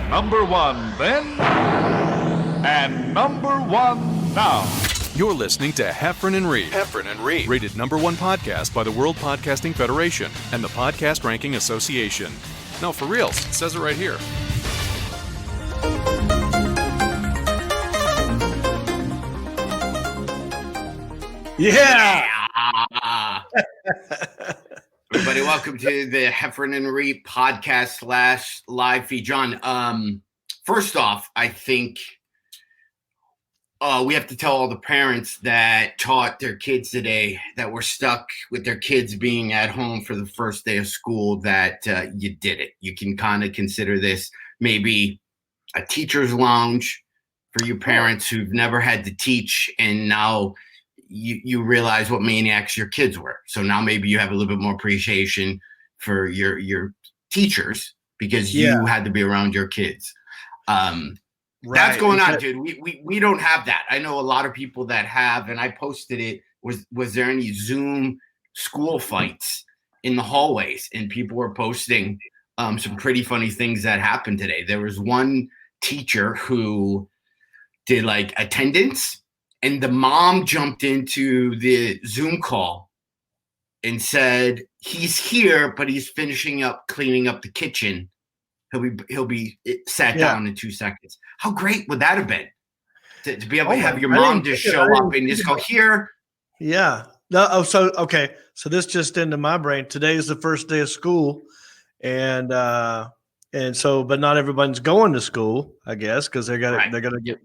Number one then, and number one now. You're listening to Heffron and Reed. Heffron and Reed. Rated number one podcast by the World Podcasting Federation and the Podcast Ranking Association. No, for reals. It says it right here. Yeah. Everybody, welcome to the Heffron and Reed podcast / live feed. John, first off, I think we have to tell all the parents that taught their kids today that were stuck with their kids being at home for the first day of school that you did it. You can kind of consider this maybe a teacher's lounge for you parents who've never had to teach, and now you realize what maniacs your kids were. So now maybe you have a little bit more appreciation for your teachers because you had to be around your kids. Right. That's going on, dude. We don't have that. I know a lot of people that have, and I posted it. Was there any Zoom school fights in the hallways? And people were posting some pretty funny things that happened today. There was one teacher who did like attendance, and the mom jumped into the Zoom call and said, he's here, but he's finishing up cleaning up the kitchen. He'll be sat down in 2 seconds. How great would that have been to be able to have your mom just show up and just go here? Yeah. No. So okay. So this just into my brain. Today is the first day of school, and so, but not everyone's going to school, I guess, because they're gonna get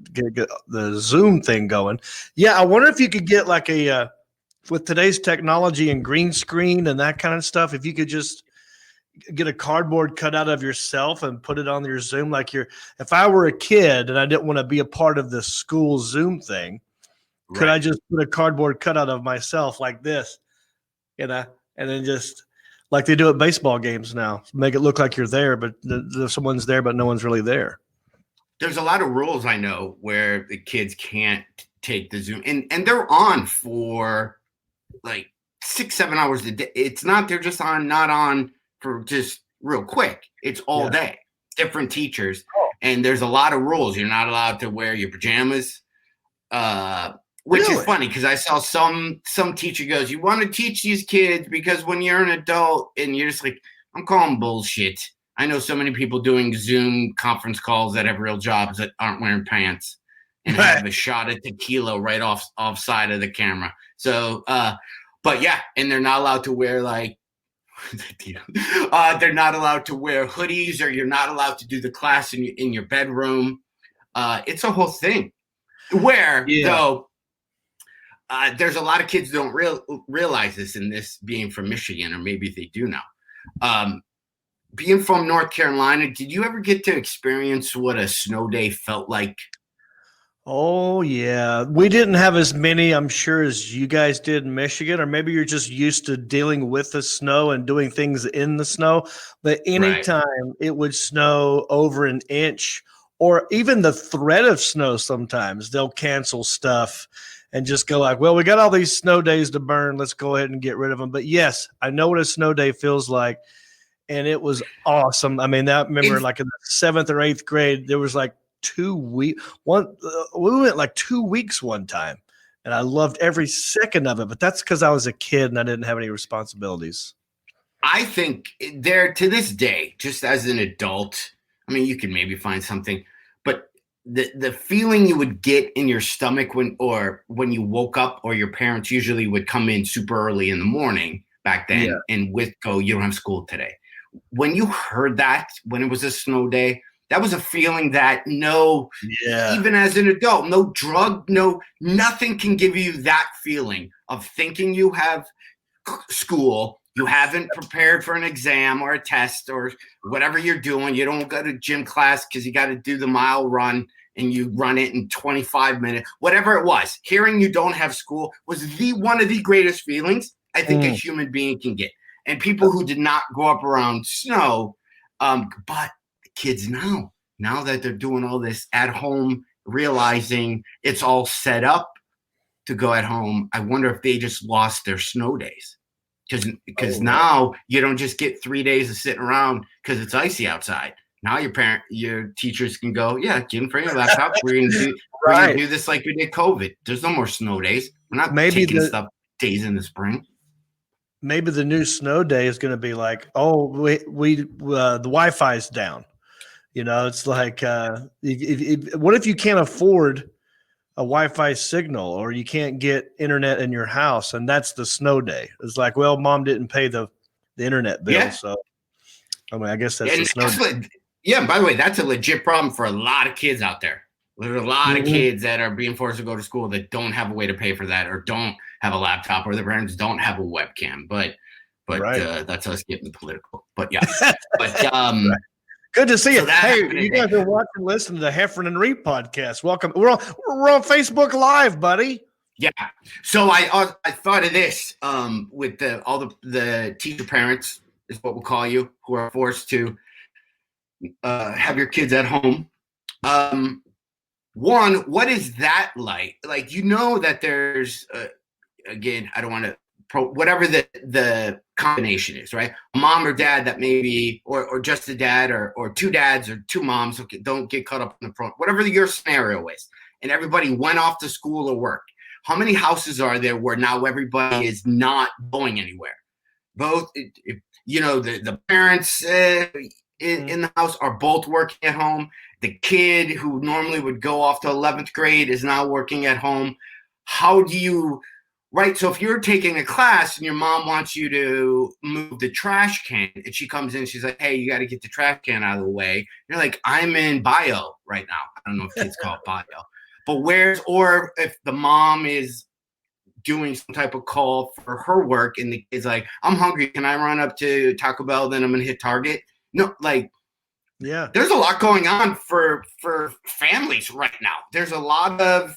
the Zoom thing going. Yeah, I wonder if you could get like a with today's technology and green screen and that kind of stuff. If you could just get a cardboard cutout of yourself and put it on your Zoom, like if I were a kid and I didn't want to be a part of the school Zoom thing, could I just put a cardboard cutout of myself like this, and then just. Like they do at baseball games now, make it look like you're there, but someone's there, but no one's really there. There's a lot of rules I know where the kids can't take the Zoom, and they're on for like 6-7 hours a day. It's not, they're just not on for just real quick. It's all day, different teachers. And there's a lot of rules. You're not allowed to wear your pajamas, which is funny because I saw some teacher goes, you want to teach these kids because when you're an adult, and you're just like, I'm calling bullshit. I know so many people doing Zoom conference calls that have real jobs that aren't wearing pants and have a shot of tequila right off side of the camera. So, but yeah, and they're not allowed to wear like, they're not allowed to wear hoodies, or you're not allowed to do the class in your bedroom. It's a whole thing where though, there's a lot of kids don't realize this, in this being from Michigan, or maybe they do now. Being from North Carolina, did you ever get to experience what a snow day felt like? Oh, yeah. We didn't have as many, I'm sure, as you guys did in Michigan, or maybe you're just used to dealing with the snow and doing things in the snow. But anytime it would snow over an inch, or even the threat of snow, sometimes they'll cancel stuff and just go like, well, we got all these snow days to burn. Let's go ahead and get rid of them. But yes, I know what a snow day feels like. And it was awesome. I mean, remember like in the 7th or 8th grade, there was like 2 weeks. We went like 2 weeks one time, and I loved every second of it. But that's because I was a kid and I didn't have any responsibilities. I think there, to this day, just as an adult, I mean, you can maybe find something, but the feeling you would get in your stomach when you woke up, or your parents usually would come in super early in the morning back then and go, you don't have school today. When you heard that, when it was a snow day, that was a feeling that even as an adult, no drug, nothing can give you that feeling of thinking you have school. You haven't prepared for an exam or a test or whatever you're doing. You don't go to gym class because you got to do the mile run and you run it in 25 minutes, whatever it was. Hearing you don't have school was one of the greatest feelings I think a human being can get. And people who did not grow up around snow, but kids now that they're doing all this at home, realizing it's all set up to go at home, I wonder if they just lost their snow days. Because now you don't just get 3 days of sitting around because it's icy outside. Now your teachers can go, yeah, get in front of your laptop. We're gonna do this like we did COVID. There's no more snow days. We're not taking stuff days in the spring. Maybe the new snow day is going to be like, oh, the Wi-Fi is down. It's like, what if you can't afford a Wi-Fi signal, or you can't get internet in your house, and that's the snow day? It's like, well, mom didn't pay the internet bill, so I guess that's the snow day. Yeah, by the way, that's a legit problem for a lot of kids out there. There's a lot of kids that are being forced to go to school that don't have a way to pay for that, or don't have a laptop, or their parents don't have a webcam. But that's us getting political. But yeah, Good to see you. Hey, you guys are watching, listening to the Heffron and Reed podcast. Welcome. We're on Facebook Live, buddy. Yeah. So I thought of this with all the teacher parents is what we'll call you, who are forced to have your kids at home. One, what is that like? Like, that there's again, I don't want to whatever the combination is, right? A mom or dad that maybe, or just a dad, or two dads or two moms. Okay, don't get caught up in the front. Whatever your scenario is, and everybody went off to school or work. How many houses are there where now everybody is not going anywhere? Both, the parents in the house are both working at home. The kid who normally would go off to 11th grade is now working at home. How do you, right? So if you're taking a class and your mom wants you to move the trash can, and she comes in, she's like, hey, you got to get the trash can out of the way. You're like, I'm in bio right now. I don't know if kids call it bio. But or if the mom is doing some type of call for her work and the kid's like, I'm hungry. Can I run up to Taco Bell? Then I'm going to hit Target. No, like, yeah, there's a lot going on for families right now. There's a lot of,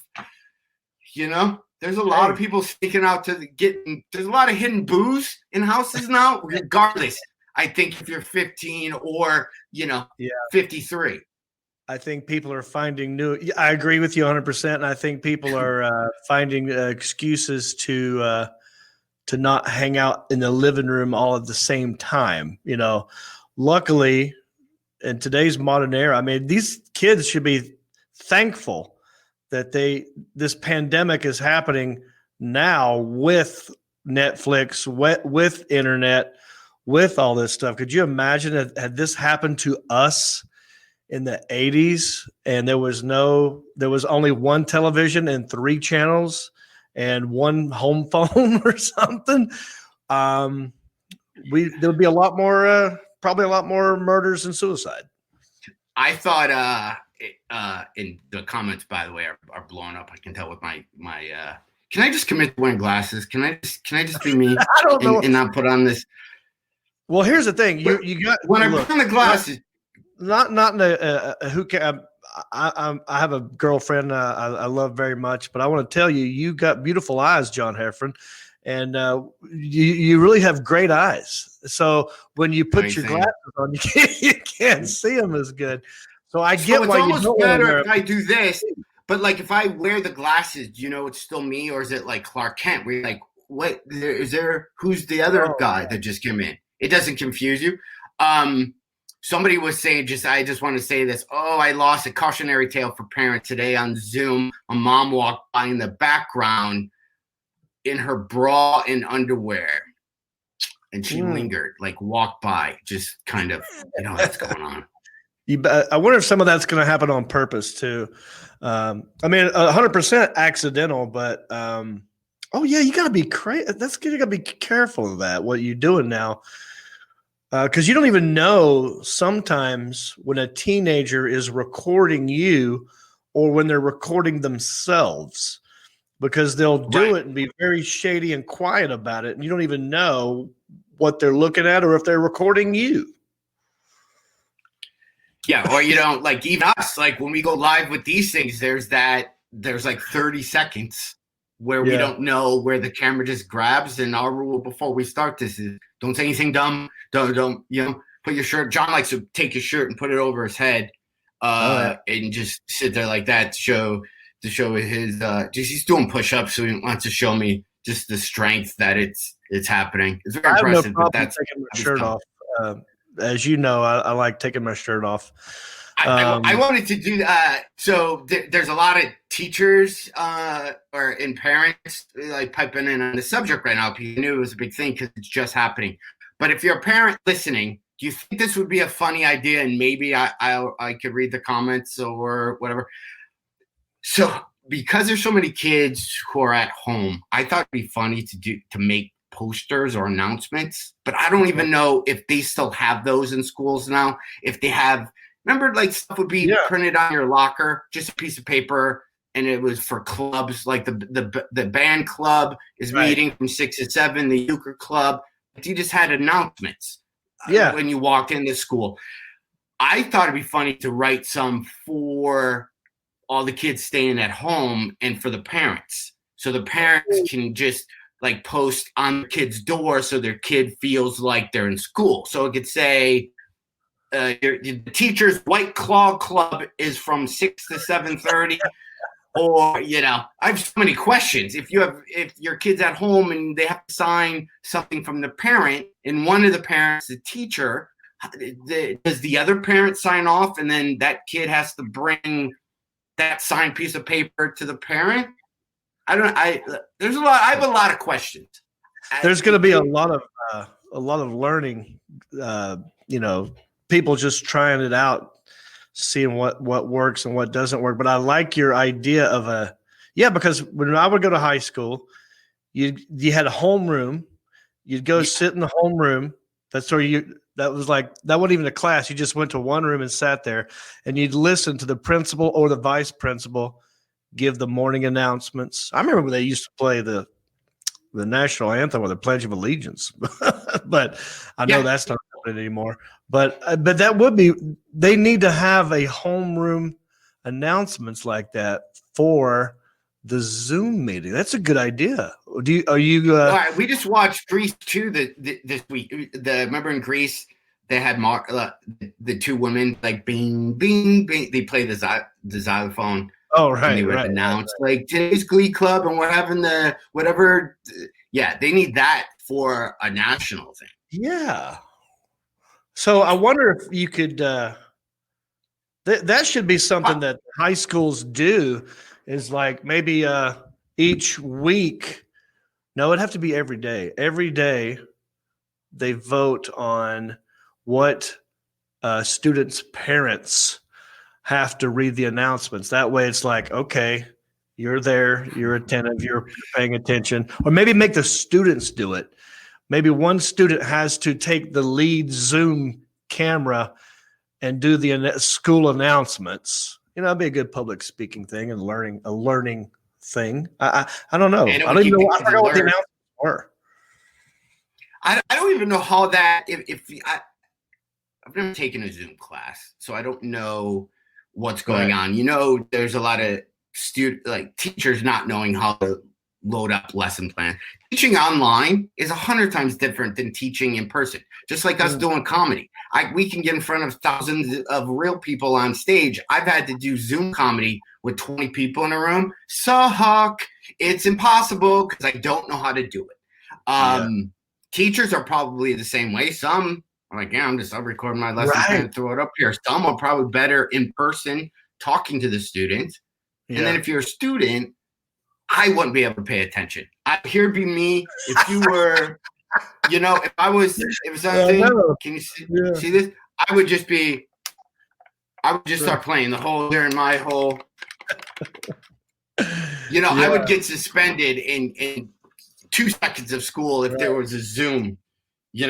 there's a lot of people sneaking out there's a lot of hidden booze in houses now, regardless. I think if you're 15 or, 53. I think people are finding I agree with you 100%. And I think people are finding excuses to not hang out in the living room all at the same time. Luckily, in today's modern era, I mean, these kids should be thankful that this pandemic is happening now with Netflix, with internet, with all this stuff. Could you imagine had this happened to us in the 80s and there was only one television and 3 channels and one home phone or something? There would be a lot more, probably a lot more murders and suicide. I thought in the comments, by the way, are blowing up. I can tell with my can I just commit to wearing glasses? Can I just be me? I don't know. And not put on this? Well, here's the thing. You got when I put on the glasses. Not in who can. I have a girlfriend I love very much, but I want to tell you, you got beautiful eyes, John Heffron, and you really have great eyes. So when you put your glasses on, you can't see them as good. So I get why you don't better if I do this, but like if I wear the glasses, it's still me, or is it like Clark Kent? Where you're like, what is there? Who's the other guy that just came in? It doesn't confuse you. Somebody was saying, I just want to say this. Oh, I lost a cautionary tale for parents today on Zoom. A mom walked by in the background in her bra and underwear. And she lingered, like walked by, just kind of, what's going on. I wonder if some of that's going to happen on purpose too. I mean, 100% accidental, but you got to be crazy. You got to be careful of that, what you're doing now. Because you don't even know sometimes when a teenager is recording you or when they're recording themselves, because they'll do it and be very shady and quiet about it. And you don't even know what they're looking at or if they're recording you. Yeah. Or, like even us, like when we go live with these things, there's like 30 seconds where we don't know where the camera just grabs. And our rule before we start this is don't say anything dumb. Don't put your shirt. John likes to take his shirt and put it over his head and just sit there like that to show his he's doing push-ups. So he wants to show me just the strength that it's happening. It's very impressive. No problem taking my shirt off. as you know, I like taking my shirt off. I wanted to do so there's a lot of teachers and parents like piping in on the subject right now because I knew it was a big thing because it's just happening. But if you're a parent listening, do you think this would be a funny idea? And maybe I could read the comments or whatever. So because there's so many kids who are at home, I thought it'd be funny to make posters or announcements. But I don't even know if they still have those in schools now. If they have. Remember, like stuff would be printed on your locker, just a piece of paper, and it was for clubs. Like the band club is meeting from 6 to 7. The euchre club. You just had announcements. When you walked into school, I thought it'd be funny to write some for all the kids staying at home and for the parents, so the parents can just like post on the kid's door, so their kid feels like they're in school. So it could say. The teacher's White Claw Club is from 6 to 7:30, or I have so many questions. If your kid's at home and they have to sign something from the parent, and one of the parents, the teacher, does the other parent sign off, and then that kid has to bring that signed piece of paper to the parent? I have a lot of questions. There's going to be a lot of learning. People just trying it out, seeing what works and what doesn't work. But I like your idea of because when I would go to high school, you had a homeroom. You'd go sit in the homeroom. That wasn't even a class. You just went to one room and sat there, and you'd listen to the principal or the vice principal give the morning announcements. I remember when they used to play the national anthem or the Pledge of Allegiance, but I know that's not happening anymore. But that would be. They need to have a homeroom announcements like that for the Zoom meeting. That's a good idea. All right, we just watched Grease 2 this week. Remember in Grease they had the two women like bing bing bing. They play the xylophone. Oh right, and they would announce like today's Glee Club and we're having the whatever. Yeah, they need that for a national thing. Yeah. So I wonder if you could. That should be something that high schools do. Is like maybe each week. No, it'd have to be every day. Every day, they vote on what students' parents have to read the announcements. That way, it's like, okay, you're there, you're attentive, you're paying attention, or maybe make the students do it. Maybe one student has to take the lead Zoom camera and do the school announcements. It'd be a good public speaking thing and a learning thing. I don't know. I don't even know. I forgot what the announcements were. I don't even know how that. I've never taken a Zoom class, so I don't know what's going on. There's a lot of teachers not knowing how to load up lesson plan. Teaching online is 100 times different than teaching in person. Just like us doing comedy, we can get in front of thousands of real people on stage. I've had to do Zoom comedy with 20 people in a room. Suck. It's impossible because I don't know how to do it. Teachers are probably the same way. Some are like, I'll record my lesson plan and throw it up here. Some are probably better in person talking to the students. And then if you're a student, I wouldn't be able to pay attention. Here'd be me if you were, if I was, something, can you see this? I would just start playing during my whole, I would get suspended in 2 seconds of school if there was a Zoom, be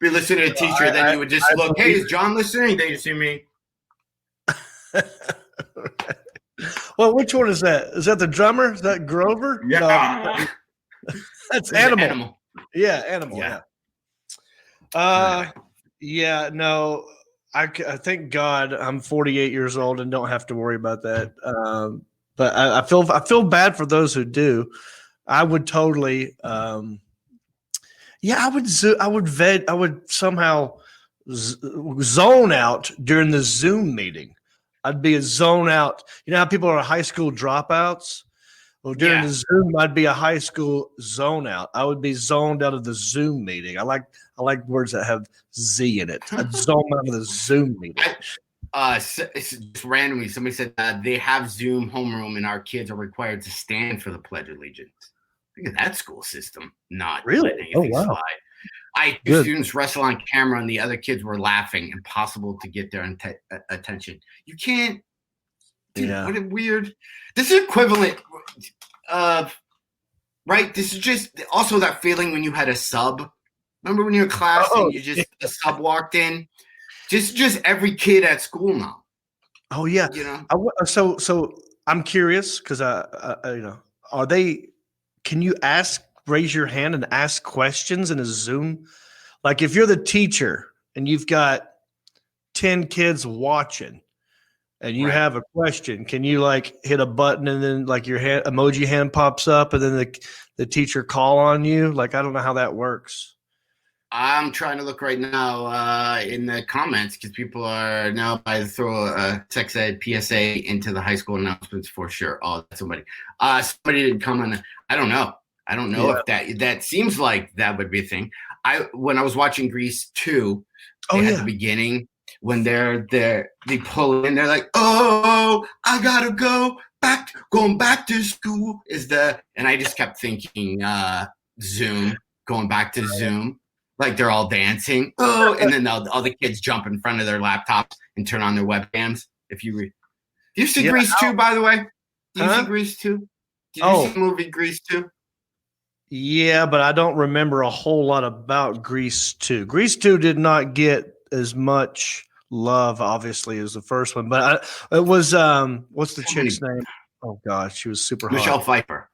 listening to a teacher, then you would just look, hey, is John listening? They just see me. Well, which one is that? Is that the drummer? Is that Grover? Yeah. No. That's Animal. Yeah, Animal. Yeah. No, I thank God I'm 48 years old and don't have to worry about that. But I feel bad for those who do. I would totally. I would somehow zone out during the Zoom meeting. I'd be a zone out. You know how people are high school dropouts? Well, during the Zoom, I'd be a high school zone out. I would be zoned out of the Zoom meeting. I like words that have Z in it. I'd zone out of the Zoom meeting. Just randomly, somebody said they have Zoom homeroom and our kids are required to stand for the Pledge of Allegiance. Look at that school system. Not really. letting anything slide. Students wrestle on camera and the other kids were laughing. Impossible to get their attention. You can't. Dude, what a weird. This is equivalent of, right? This is just also that feeling when you had a sub. Remember when you were in class and a sub walked in? Just every kid at school now. Oh yeah. So I'm curious because are they? Can you raise your hand and ask questions in a Zoom? Like if you're the teacher and you've got 10 kids watching and you have a question, can you like hit a button and then like your emoji hand pops up and then the teacher call on you? Like, I don't know how that works. I'm trying to look right now in the comments because people are now by the throw a sex ed PSA into the high school announcements for sure. Oh, that's somebody. Somebody didn't comment. I don't know. If that seems like that would be a thing. When I was watching Grease 2, at the beginning when they pull in, they're like, "Oh, I gotta going back to school." And I just kept thinking Zoom, going back to Zoom. Like they're all dancing, and then all the kids jump in front of their laptops and turn on their webcams. Do you see Grease 2, by the way? Do you see Grease 2? Did you see the movie Grease 2? Yeah, but I don't remember a whole lot about Grease 2. Grease 2 did not get as much love, obviously, as the first one. But it was what's the chick's name? Oh gosh, she was super hot. Michelle Pfeiffer.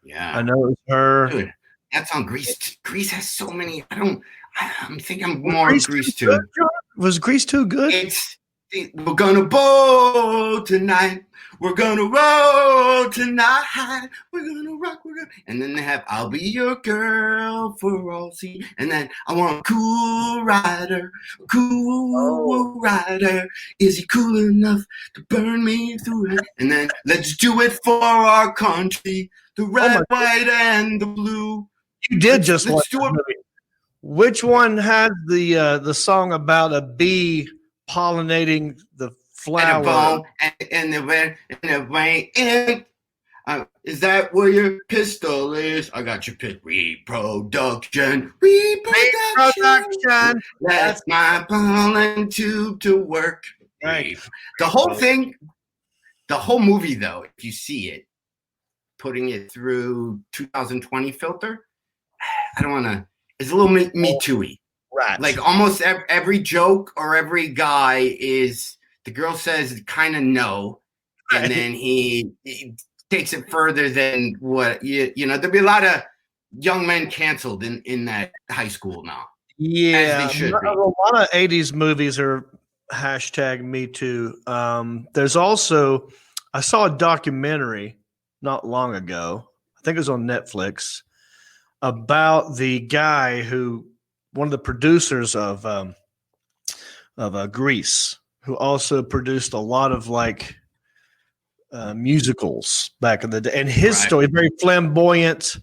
Yeah, I know it was her. Dude. That's on Grease. Grease has so many. I'm thinking I'm more Grease 2. Was Grease 2 good? We're gonna bowl tonight. We're gonna roll tonight. We're gonna rock. And then they have "I'll be your girl for all see." And then I want a cool rider. Is he cool enough to burn me through it? And then let's do it for our country. The red, white, and the blue. You did just watch the movie. Which one has the song about a bee pollinating the flower? And the rain. Is that where your pistol is? I got your reproduction. That's my pollen tube to work. Right. The whole movie, though, if you see it, putting it through 2020 filter, I don't want to. It's a little Me Too-y. Right. Like almost every joke or every guy is the girl says kind of no, and then he takes it further than what there'll be a lot of young men canceled in that high school now. Yeah, as they should be. A lot of 80s movies are #Me Too. There's also, I saw a documentary not long ago. I think it was on Netflix about the guy one of the producers of Grease, who also produced a lot of like musicals back in the day. And his story, very flamboyant,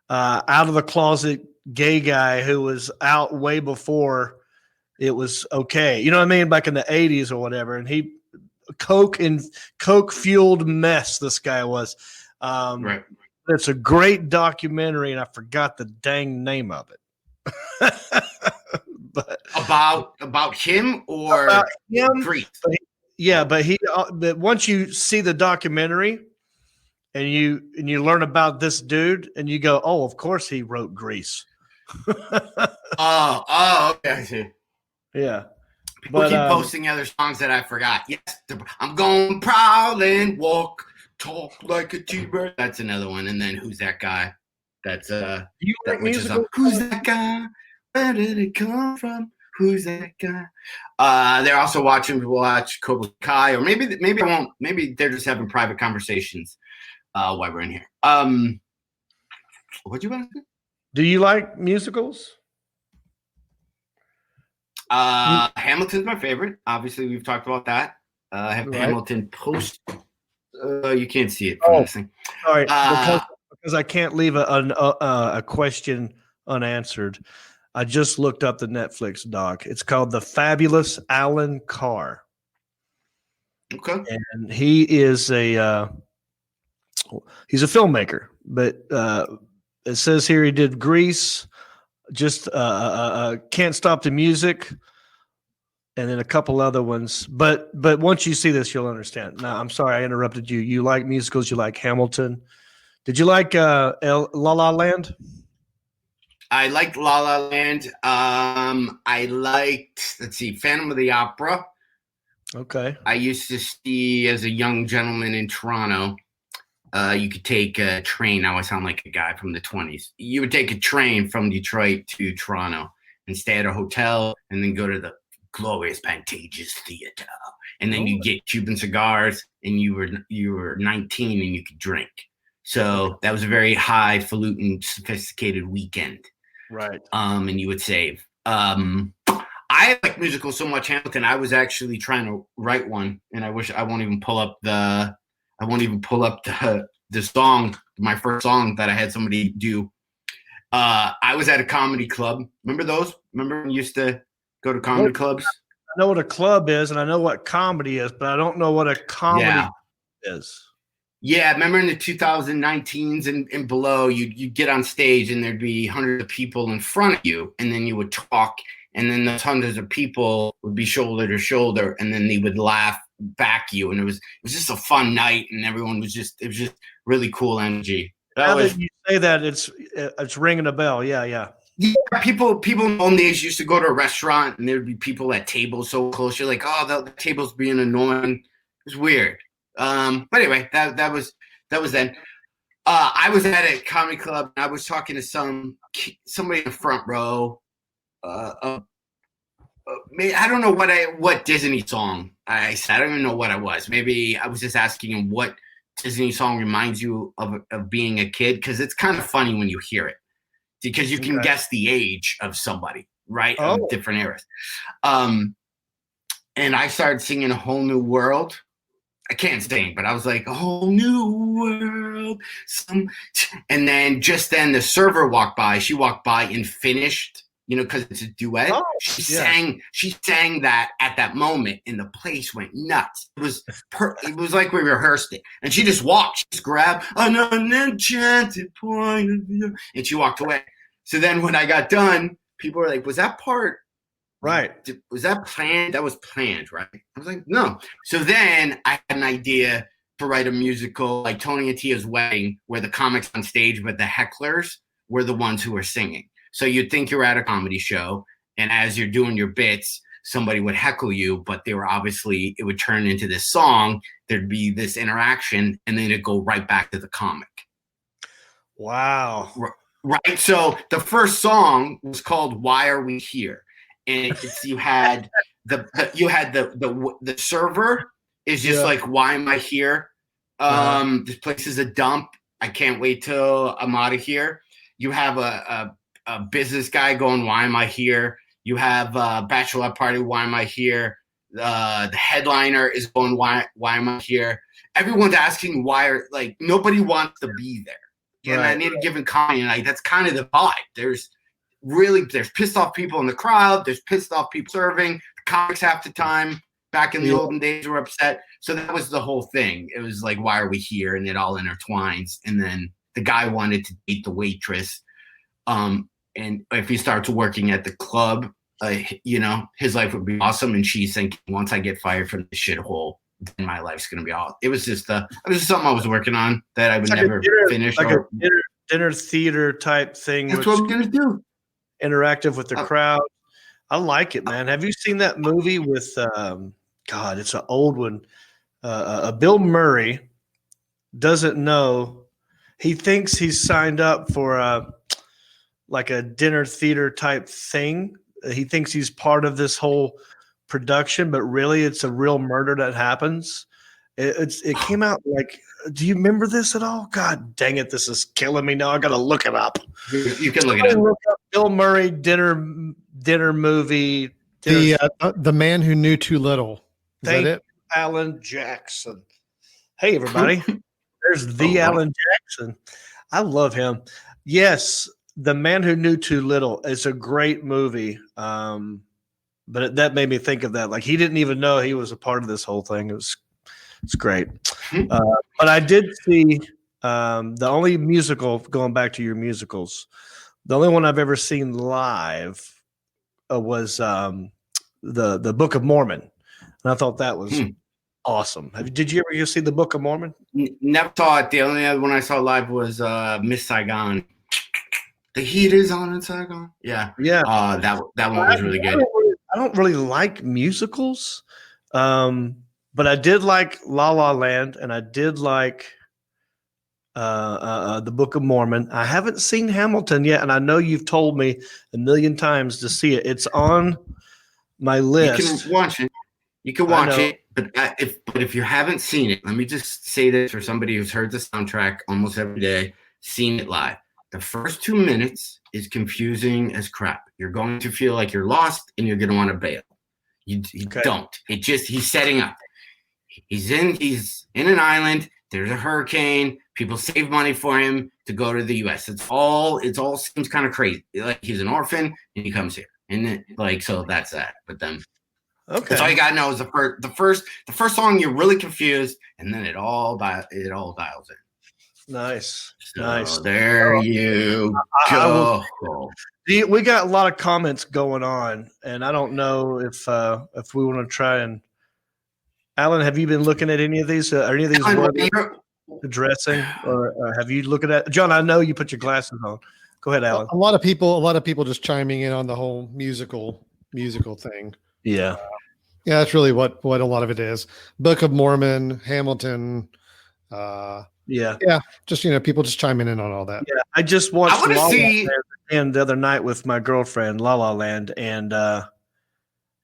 out of the closet gay guy who was out way before it was okay. You know what I mean? Back in the 80s or whatever. And he coke fueled mess. This guy was. Right. It's a great documentary, and I forgot the dang name of it. But about him or about him, Grease? But once you see the documentary and you learn about this dude, and you go, oh, of course he wrote Grease. Okay, I see. Yeah. People keep posting other songs that I forgot. Yes, I'm going prowling, walk. Talk like a T-bird. That's another one. And then Who's That Guy? That's Who's That Guy? Where did it come from? Who's that guy? They're also watch Cobra Kai, or maybe I won't. Maybe they're just having private conversations while we're in here. What you want to do? Do you like musicals? Hamilton's my favorite. Obviously, we've talked about that. I have Hamilton You can't see it from this thing. All right, because I can't leave a question unanswered. I just looked up the Netflix doc. It's called The Fabulous Alan Carr. Okay. And he is he's a filmmaker, but it says here he did Grease, just Can't Stop the Music, and then a couple other ones. But once you see this, you'll understand. Now, I'm sorry I interrupted you. You like musicals? You like Hamilton? Did you like La La Land? I liked La La Land. I liked, let's see, Phantom of the Opera. Okay. I used to see as a young gentleman in Toronto. You could take a train. Now I sound like a guy from the 20s. You would take a train from Detroit to Toronto and stay at a hotel and then go to the glorious Pantages Theater. And then you get Cuban cigars and you were 19 and you could drink. So that was a very highfalutin, sophisticated weekend. Right. And you would save. I like musicals so much, Hamilton. I was actually trying to write one, and I won't even pull up the song, my first song that I had somebody do. I was at a comedy club. Remember those? Remember when you used to go to comedy clubs? I know what a club is, and I know what comedy is, but I don't know what a comedy is. Yeah, remember in the 2019s and below, you'd get on stage, and there'd be hundreds of people in front of you, and then you would talk. And then those hundreds of people would be shoulder to shoulder, and then they would laugh back you. And it was just a fun night, and it was just really cool energy. Now that you say that, it's ringing a bell. Yeah. Yeah, people in the old days used to go to a restaurant, and there'd be people at tables so close. You're like, oh, the table's being annoying. It was weird. But anyway, that was then. I was at a comedy club, and I was talking to somebody in the front row. I don't know what Disney song I said. I don't even know what I was. Maybe I was just asking him what Disney song reminds you of being a kid, because it's kind of funny when you hear it, because you can guess the age of somebody, right? Of different eras. And I started singing A Whole New World. I can't sing, but I was like, a whole new world. And then just then the server walked by. She walked by and finished, because it's a duet. She sang that at that moment, and the place went nuts. It was like we rehearsed it. And she just walked. She just grabbed an enchanted point of view, and she walked away. So then when I got done, people were like, was that part right? Was that planned? That was planned, right? I was like, no. So then I had an idea to write a musical like Tony and Tia's Wedding, where the comics on stage, but the hecklers were the ones who were singing. So you'd think you're at a comedy show, and as you're doing your bits, somebody would heckle you, but they were obviously, it would turn into this song. There'd be this interaction, and then it'd go right back to the comic. Wow. Right. So the first song was called "Why Are We Here?" And you had the server is just like, why am I here? This place is a dump. I can't wait till I'm out of here. You have a business guy going, why am I here? You have a bachelor party, why am I here? The headliner is going, why am I here? Everyone's asking why, nobody wants to be there. And I need a given comment, that's kind of the vibe. There's pissed off people in the crowd. There's pissed off people serving. The comics half the time back in the olden days were upset. So that was the whole thing. It was like, why are we here? And it all intertwines. And then the guy wanted to date the waitress. And if he starts working at the club, his life would be awesome. And she's thinking, once I get fired from the shithole, then my life's going to be all. It was just something I was working on that I would never finish. Like a dinner theater type thing. That's what we're going to do. Interactive with the crowd. I like it, man. Have you seen that movie with it's an old one. Bill Murray doesn't know. He thinks he's signed up for a dinner theater type thing. He thinks he's part of this whole production, but really it's a real murder that happens. It came out do you remember this at all? God dang it, this is killing me now. I got to look it up. You can look it up. Look up Bill Murray dinner movie. The Man Who Knew Too Little. Is Thank that it? Alan Jackson. Hey, everybody. There's the Alan Jackson. I love him. Yes, The Man Who Knew Too Little is a great movie. But that made me think of that. Like, he didn't even know he was a part of this whole thing. It's great. But I did see the only musical, going back to your musicals, the only one I've ever seen live was the Book of Mormon. And I thought that was awesome. Did you ever see the Book of Mormon? Never saw it. The only other one I saw live was Miss Saigon. The heat is on in Saigon. Yeah. That one was really good. I don't really like musicals, but I did like La La Land, and I did like the Book of Mormon. I haven't seen Hamilton yet, and I know you've told me a million times to see it. It's on my list. You can watch it. But if you haven't seen it, let me just say this for somebody who's heard the soundtrack almost every day, seen it live. The first 2 minutes is confusing as crap. You're going to feel like you're lost, and you're going to want to bail. You don't. He's setting up. He's in an island. There's a hurricane. People save money for him to go to the U.S. It all seems kind of crazy. Like, he's an orphan and he comes here, and then, so that's that. But then, that's all you gotta know is the first song. You're really confused, and then it all dials in. Nice. There you go. We got a lot of comments going on, and I don't know if we want to try and. Alan, have you been looking at any of these? Are any of these worth addressing, or have you looked at? John, I know you put your glasses on. Go ahead, Alan. A lot of people just chiming in on the whole musical thing. Yeah. Yeah, that's really what a lot of it is. Book of Mormon, Hamilton. Yeah. Just people just chiming in on all that. Yeah, I just watched La La Land the other night with my girlfriend, La La Land, and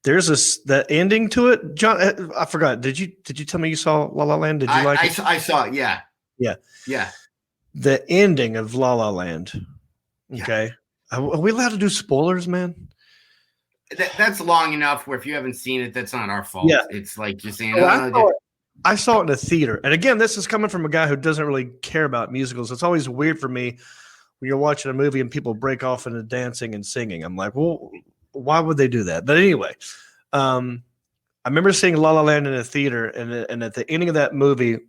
there's the ending to it. John, I forgot. Did you tell me you saw La La Land? Did you like it? I saw it. Yeah. The ending of La La Land. Okay, are we allowed to do spoilers, man? That's long enough where if you haven't seen it, that's not our fault. Yeah. It's like you're saying, I saw it in the theater. And again, this is coming from a guy who doesn't really care about musicals. It's always weird for me when you're watching a movie and people break off into dancing and singing. I'm like, well, why would they do that? But anyway, I remember seeing La La Land in a theater, and at the ending of that movie,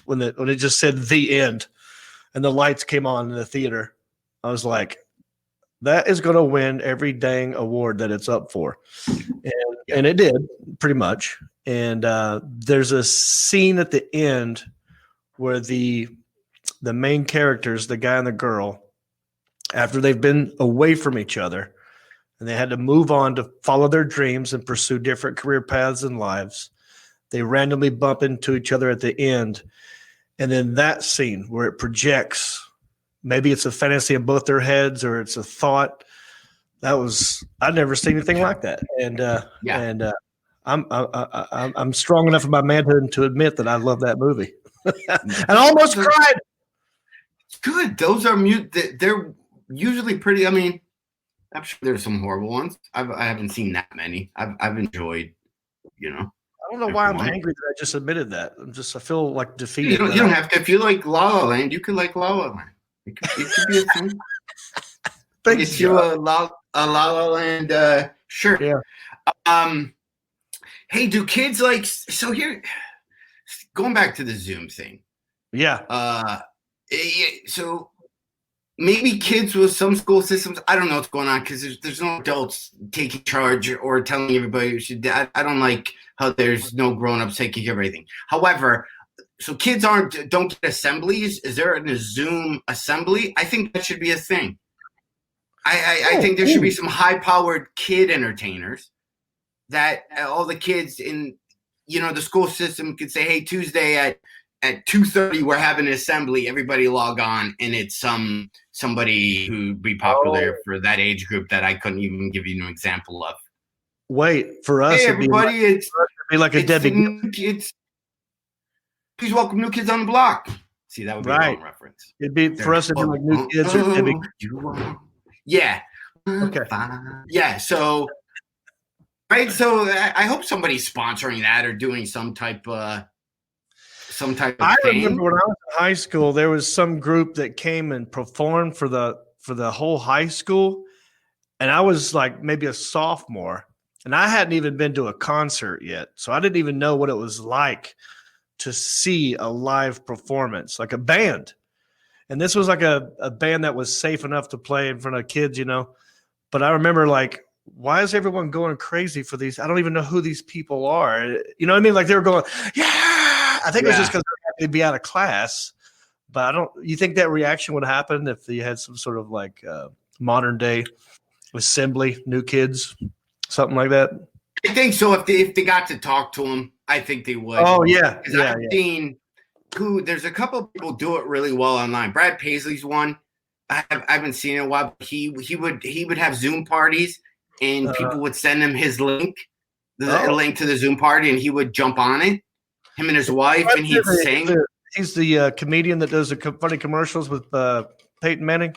when it just said the end and the lights came on in the theater, I was like, that is going to win every dang award that it's up for. And it did, pretty much. And there's a scene at the end where the main characters, the guy and the girl, after they've been away from each other and they had to move on to follow their dreams and pursue different career paths and lives, they randomly bump into each other at the end. And then that scene where it projects, maybe it's a fantasy in both their heads or it's a thought. I'd never seen anything like that. And I'm strong enough in my manhood to admit that I love that movie. And I almost cried. It's good. Those are they're usually pretty. I mean, I'm sure there's some horrible ones. I haven't seen that many. I've enjoyed, I don't know why I'm angry that I I just admitted that. I feel like defeated. You don't have to. If you like La La Land, you could like La La Land. It could be a thing. Get you a La La Land shirt. Yeah. Hey, do kids like? So here, going back to the Zoom thing. Yeah. So maybe kids with some school systems, I don't know what's going on because there's no adults taking charge or telling everybody you should. I don't like how there's no grown-ups taking care of everything. However, so kids don't get assemblies. Is there a Zoom assembly? I think that should be a thing. I think there should be some high-powered kid entertainers that all the kids in the school system could say, hey, Tuesday at 2:30 we're having an assembly, everybody log on, and it's somebody who'd be popular for that age group that I couldn't even give you an example of. Wait, for us, hey, everybody, it'd be like a Debbie. Please welcome New Kids on the Block. See, that would be a wrong reference. It'd be for us to be like New Kids or Debbie. Yeah. Okay. Yeah. So, right. So I hope somebody's sponsoring that or doing some type. some type of I thing. remember when I was in high school, there was some group that came and performed for the whole high school, and I was like maybe a sophomore, and I hadn't even been to a concert yet, so I didn't even know what it was like to see a live performance, like a band. And this was like a band that was safe enough to play in front of kids, you know. But I remember like, why is everyone going crazy for these? I don't even know who these people are. You know what I mean? Like they were going, yeah. I think it was just because they're happy to be out of class. But I don't. You think that reaction would happen if you had some sort of like modern day assembly, new kids, something like that? I think so. If they got to talk to him, I think they would. Oh yeah, because I've seen there's a couple of people do it really well online. Brad Paisley's one. I haven't seen it in a while. But he would have Zoom parties, and people would send him his link, the link to the Zoom party, and he would jump on it. Him and his wife, and he'd sing. He's the comedian that does the funny commercials with Peyton Manning.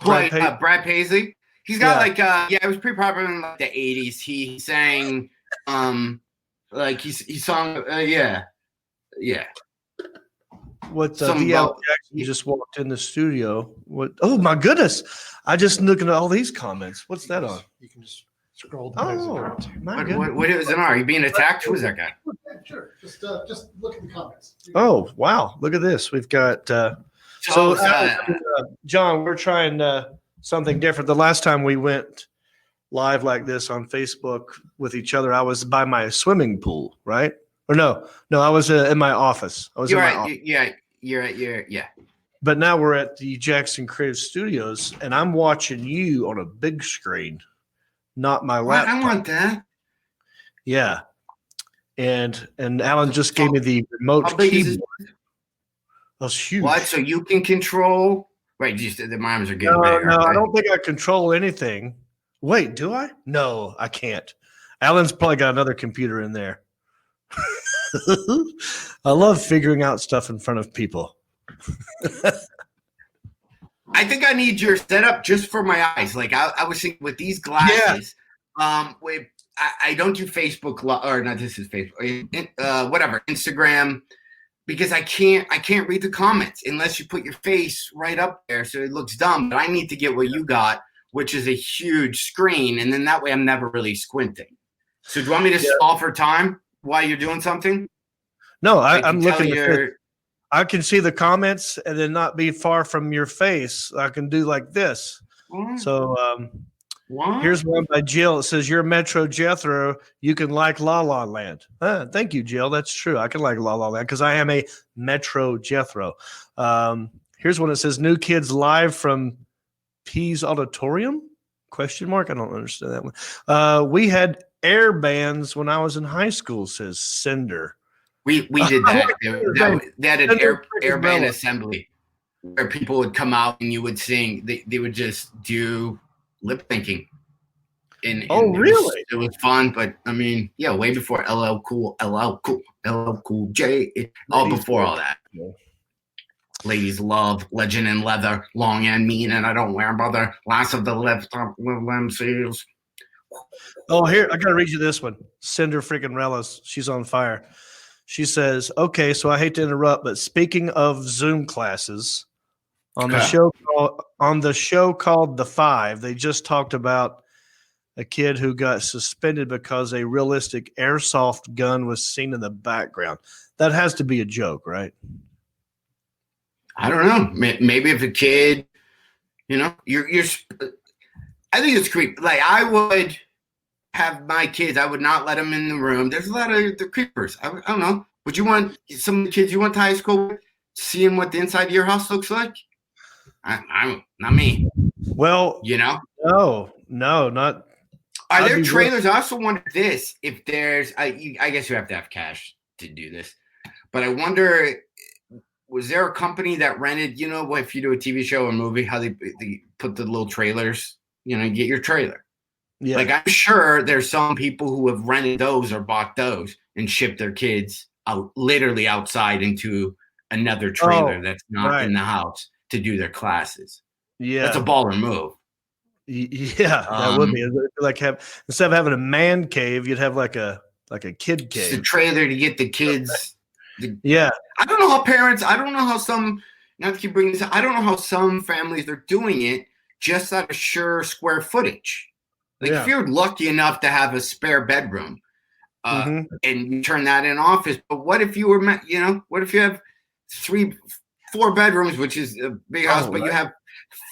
Brad Paisley. He's got it was pretty popular in like the 80s. He sang, like he sung, What V.L. Jackson just walked in the studio. What? Oh my goodness! I just looking at all these comments. What's that on? You can just scroll. Oh my goodness! What is it? Are you being attacked? Who is that guy? Sure. Just look at the comments. Oh wow! Look at this. We've got John. We're trying something different. The last time we went live like this on Facebook with each other, I was by my swimming pool, right? Or no, I was in my office. I was You're in right. my office. You're right. Yeah. But now we're at the Jackson Creative Studios, and I'm watching you on a big screen, not my laptop. I want that. Yeah. And Alan just gave me the remote keyboard. That's huge. What? So you can control? Right. The arms are getting bigger. No, I don't think I control anything. Wait, do I? No, I can't. Alan's probably got another computer in there. I love figuring out stuff in front of people. I think I need your setup just for my eyes. Like I was thinking with these glasses. I don't do Facebook or not. This is Facebook. Whatever, Instagram, because I can't read the comments unless you put your face right up there, so it looks dumb. But I need to get what you got, which is a huge screen, and then that way I'm never really squinting. So do you want me to stall for time while you're doing something? No, I'm looking at I can see the comments and then not be far from your face. I can do like this. So here's one by Jill. It says, "You're Metro Jethro. You can like La La Land." Thank you, Jill. That's true. I can like La La Land because I am a Metro Jethro. Here's one that says, "New Kids live from Pease Auditorium?" ? I don't understand that one. We had air bands when I was in high school, says Cinder. We did that. They had an air band assembly where people would come out and you would sing. They would just do lip syncing. And really? It was fun, but I mean, yeah, way before LL Cool J, all before all that. Ladies love Legend in Leather, long and mean, and I don't wear brother. Last of the left MCs. Oh, here, I got to read you this one. Cinder freaking Rellis. She's on fire. She says, "Okay, so I hate to interrupt, but speaking of Zoom classes, on the show called The Five, they just talked about a kid who got suspended because a realistic airsoft gun was seen in the background. That has to be a joke, right?" I don't know. Maybe if a kid, you're. I think it's creepy. Like I would have my kids, I would not let them in the room. There's a lot of the creepers. I don't know. Would you want some of the kids you went to high school with seeing what the inside of your house looks like? I not me. Well, no, not. Are there trailers? I also wonder this: if there's, I guess you have to have cash to do this, but I wonder, was there a company that rented? If you do a TV show or movie, how they put the little trailers. You get your trailer. Yeah. Like I'm sure there's some people who have rented those or bought those and shipped their kids out literally outside into another trailer that's not in the house to do their classes. Yeah. That's a baller move. Yeah, that would be like instead of having a man cave, you'd have like a kid cave. It's a trailer to get the kids Yeah. I don't know how parents. I don't know how some. Not to keep bringing this up, I don't know how some families are doing it just out of sheer square footage. Like if you're lucky enough to have a spare bedroom, and you turn that in office, but what if you were, what if you have 4 bedrooms, which is a big house, but you have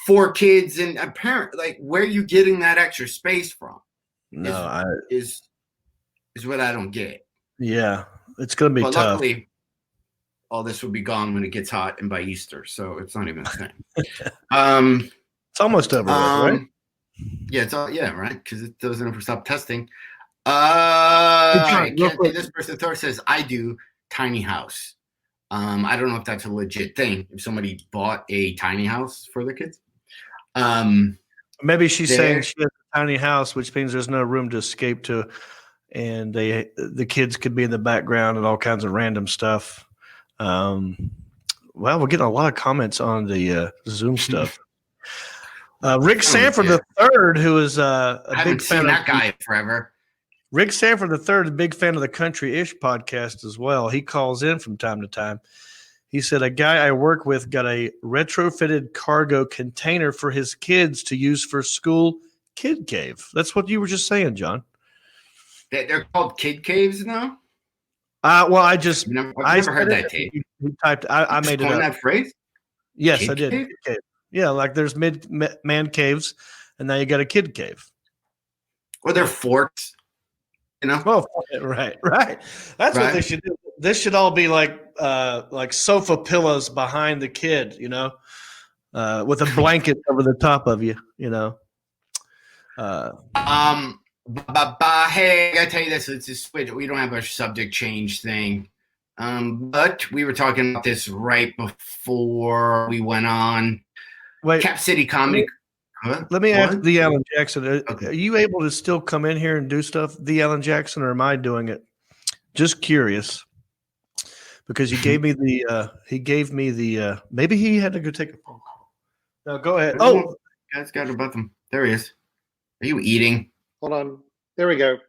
4 kids and a parent? Like, where are you getting that extra space from? No, is what I don't get. Yeah, it's gonna be tough. Luckily, all this will be gone when it gets hot and by Easter, so it's not even a thing. It's almost over, right? Yeah, it's all right, because it doesn't ever stop testing. John, This person Thor says I do tiny house. I don't know if that's a legit thing. If somebody bought a tiny house for their kids, maybe she's saying she has a tiny house, which means there's no room to escape to, and the kids could be in the background and all kinds of random stuff. Well, we're getting a lot of comments on the Zoom stuff. Rick Sanford III, who is a big fan of that guy forever. Rick Sanford III, a big fan of the Country-ish podcast as well. He calls in from time to time. He said, a guy I work with got a retrofitted cargo container for his kids to use for school kid cave. That's what you were just saying, John. They're called kid caves now? Well, I've never heard that tape. He typed. I made it up. That phrase? Yes, kid I did. Cave? Cave. Yeah, like there's man caves, and now you got a kid cave. Or they're forks, Oh, right. That's what they should do. This should all be like sofa pillows behind the kid, with a blanket over the top of you, Hey, I gotta tell you this. It's a switch. We don't have a subject change thing. But we were talking about this right before we went on. Wait, Cap City Comedy. Let me ask the Alan Jackson. Are you able to still come in here and do stuff, the Alan Jackson, or am I doing it? Just curious. Because he gave me the maybe he had to go take a phone call. No, go ahead. Oh, guys got about them. There he is. Are you eating? Hold on. There we go.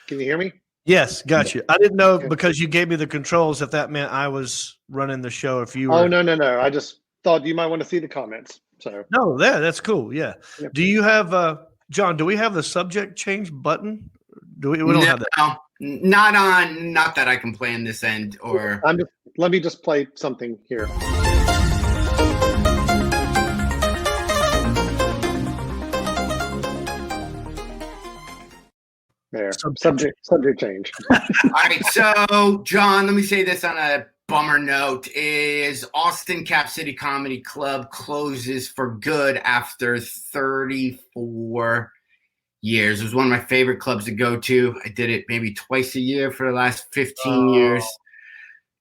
Can you hear me? Yes, got you. I didn't know because you gave me the controls if that meant I was running the show. If you were... Oh, no. I just thought you might want to see the comments. So no, that's cool. Yeah. Yep. Do you have John? Do we have the subject change button? Do we? We don't have that. No, not on. Not that I can play on this end. Or let me just play something here. There. Subject change. All right. So, John, let me say this on a bummer note is Austin Cap City Comedy Club closes for good after 34 years. It was one of my favorite clubs to go to. I did it maybe twice a year for the last 15 years.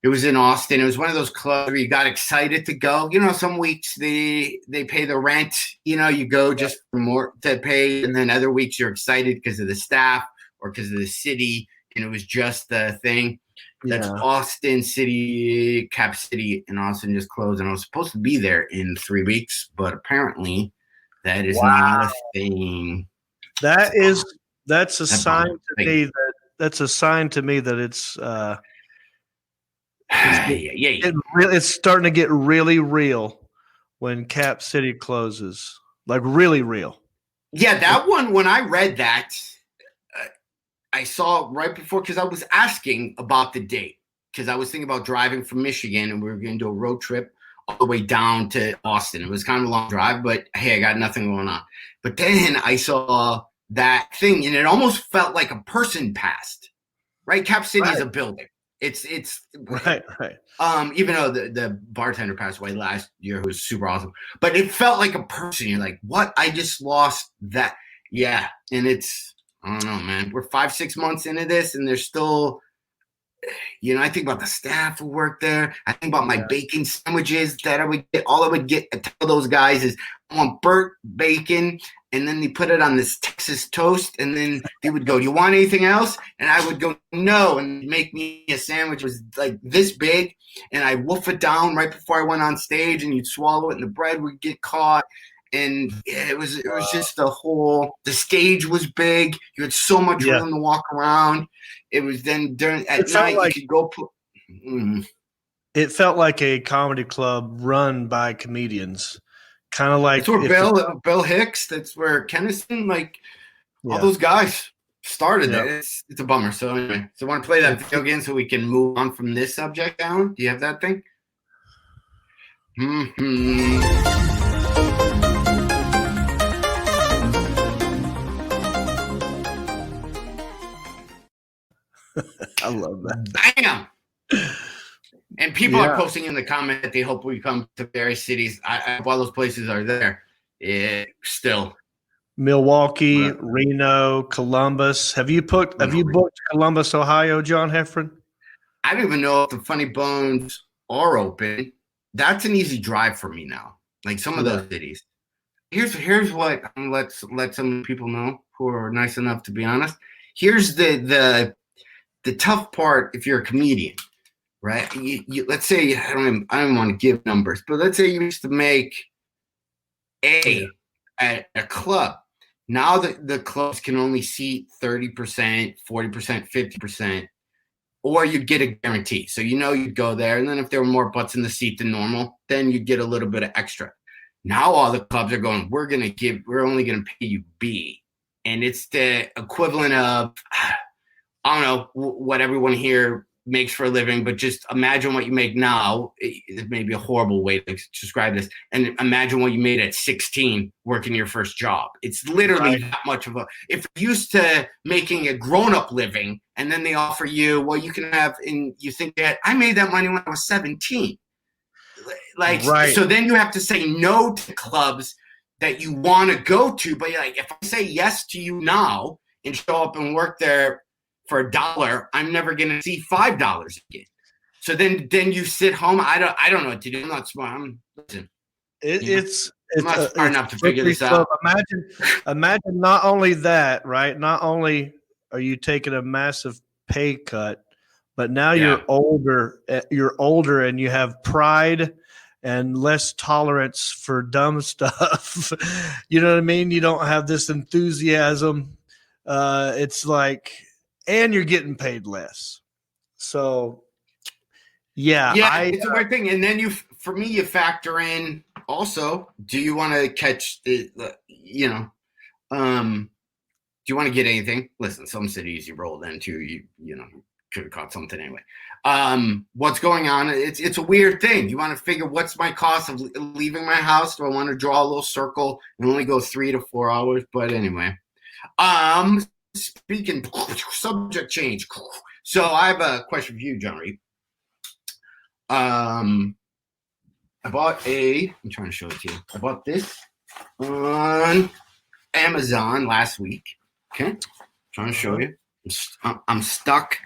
It was in Austin. It was one of those clubs where you got excited to go. Some weeks they pay the rent. You go just for more to pay. And then other weeks you're excited because of the staff or because of the city. And it was just the thing. That's Austin City, Cap City in Austin just closed. And I was supposed to be there in 3 weeks, but apparently that is not a thing. That's a sign to me that's a sign to me that it's it's starting to get really real when Cap City closes, like really real. Yeah, that one, when I read that, I saw right before, because I was asking about the date, because I was thinking about driving from Michigan and we were going to do a road trip all the way down to Austin. It was kind of a long drive, but hey, I got nothing going on. But then I saw that thing and it almost felt like a person passed, right? Cap City is a building. It's right. Even though the bartender passed away last year, who was super awesome, but it felt like a person. You're like, what? I just lost that. Yeah. And I don't know, man. We're 5-6 months into this and there's still, I think about the staff who work there. I think about my bacon sandwiches that I would get. All I would get, I tell those guys is I want burnt bacon. And then they put it on this Texas toast. And then they would go, do you want anything else? And I would go, no. And make me a sandwich. It was like this big. And I wolf it down right before I went on stage. And you'd swallow it and the bread would get caught. And it was just the stage was big. You had so much room to walk around. It was then at night you could go. It felt like a comedy club run by comedians, kind of like That's where Bill Hicks. That's where Kennison, all those guys started. Yeah. It's a bummer. So anyway, so I want to play that video again so we can move on from this subject down. Do you have that thing? I love that. Bam! And people are posting in the comment that they hope we come to various cities. While those places are there, still. Milwaukee, Reno, Columbus. Have you booked Columbus, Ohio, John Heffron? I don't even know if the Funny Bones are open. That's an easy drive for me now. Like some of those cities. Here's what I'm gonna let some people know who are nice enough to be honest. Here's the tough part if you're a comedian, right? You let's say I don't want to give numbers, but let's say you used to make at a club. Now the clubs can only seat 30%, 40%, 50%, or you'd get a guarantee. So you'd go there, and then if there were more butts in the seat than normal, then you'd get a little bit of extra. Now all the clubs are going, we're only gonna pay you B. And it's the equivalent of I don't know what everyone here makes for a living, but just imagine what you make now. It may be a horrible way to describe this. And imagine what you made at 16 working your first job. It's literally that much of if you're used to making a grown-up living and then they offer you, well, you can have, and you think that I made that money when I was 17. So then you have to say no to clubs that you want to go to. But you're like, if I say yes to you now and show up and work there for $1, I'm never going to see $5 again. So then you sit home. I don't know what to do. I'm not smart. Listen. It's not smart enough to figure this out. Imagine not only that, right? Not only are you taking a massive pay cut, but now you're older. You're older, and you have pride and less tolerance for dumb stuff. You know what I mean? You don't have this enthusiasm. It's like, and you're getting paid less. So, it's a weird thing. And then you factor in also, do you want to catch the, do you want to get anything? Listen, some cities you rolled into, you could have caught something anyway. What's going on? It's a weird thing. You want to figure what's my cost of leaving my house? Do I want to draw a little circle and only go 3 to 4 hours? But anyway, speaking subject change. So I have a question for you, John Reed. I bought I'm trying to show it to you. I bought this on Amazon last week. Okay, trying to show you. I'm stuck.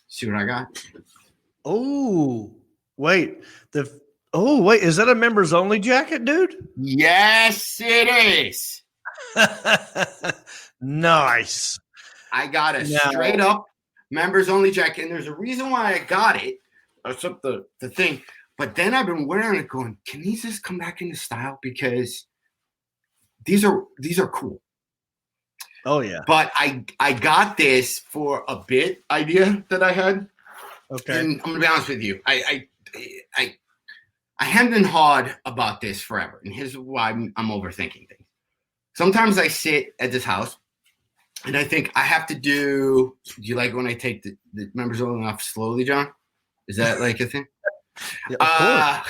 See what I got? Oh, wait. Is that a members only jacket, dude? Yes, it is. Nice. I got a straight up members only jacket, and there's a reason why I got it. That's up the thing. But then I've been wearing it going, can these just come back into style? Because these are cool. Oh yeah. But I got this for a bit idea that I had. Okay. And I'm gonna be honest with you. I hemmed and hawed about this forever. And here's why I'm overthinking things. Sometimes I sit at this house and I think I have to do you like when I take the members only off slowly, John? Is that like a thing? Yeah, of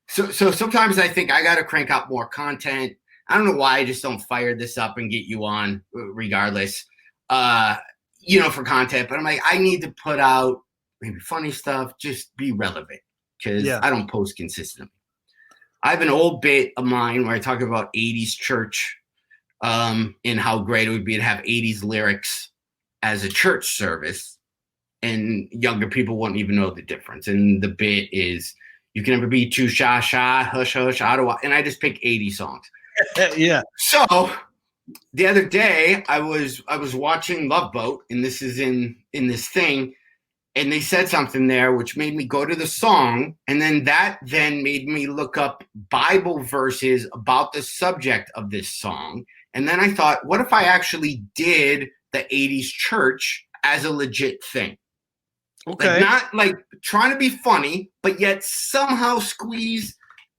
course. So sometimes I think I got to crank out more content. I don't know why I just don't fire this up and get you on regardless, for content. But I'm like, I need to put out maybe funny stuff, just be relevant because I don't post consistently. I have an old bit of mine where I talk about 80s church and how great it would be to have 80s lyrics as a church service. And younger people wouldn't even know the difference. And the bit is, you can never be too shy, hush, hush, Ottawa. And I just pick 80 songs. Yeah. So the other day I was watching Love Boat, and this is in this thing, and they said something there which made me go to the song, and then that made me look up Bible verses about the subject of this song. And then I thought, what if I actually did the 80s church as a legit thing. Okay. Like, not like trying to be funny, but yet somehow squeeze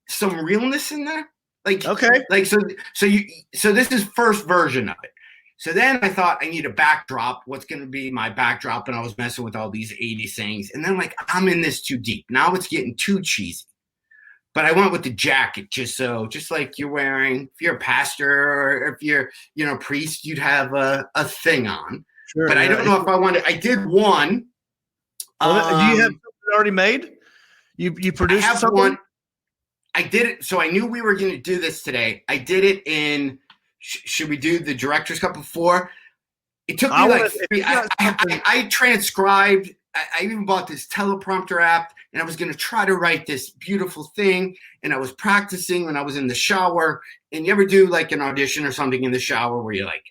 some realness in there. Like, okay. Like, so this is first version of it. So then I thought I need a backdrop. What's going to be my backdrop? And I was messing with all these 80s things. And then like, I'm in this too deep. Now it's getting too cheesy. But I went with the jacket just like you're wearing, if you're a pastor or if you're, priest, you'd have a thing on. Sure, but I don't know if I wanted, I did one. Do you have something already made? You produced something? One. I did it. So I knew we were going to do this today. I did it in, should we do the Director's Cup before? It took me like 3. I transcribed. I even bought this teleprompter app, and I was going to try to write this beautiful thing. And I was practicing when I was in the shower. And you ever do like an audition or something in the shower where you're like,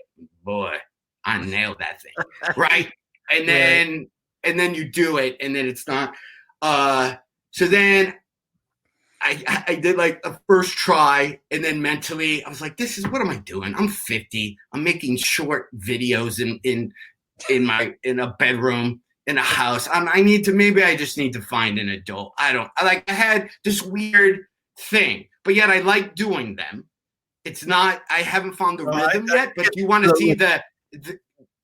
boy, I nailed that thing. Right. And then you do it, and then it's not. So then I did like a first try, and then mentally I was like, what am I doing? I'm 50. I'm making short videos in a bedroom in a house. I just need to find an adult. I had this weird thing, but yet I like doing them. It's not, I haven't found the rhythm yet, but you want to see the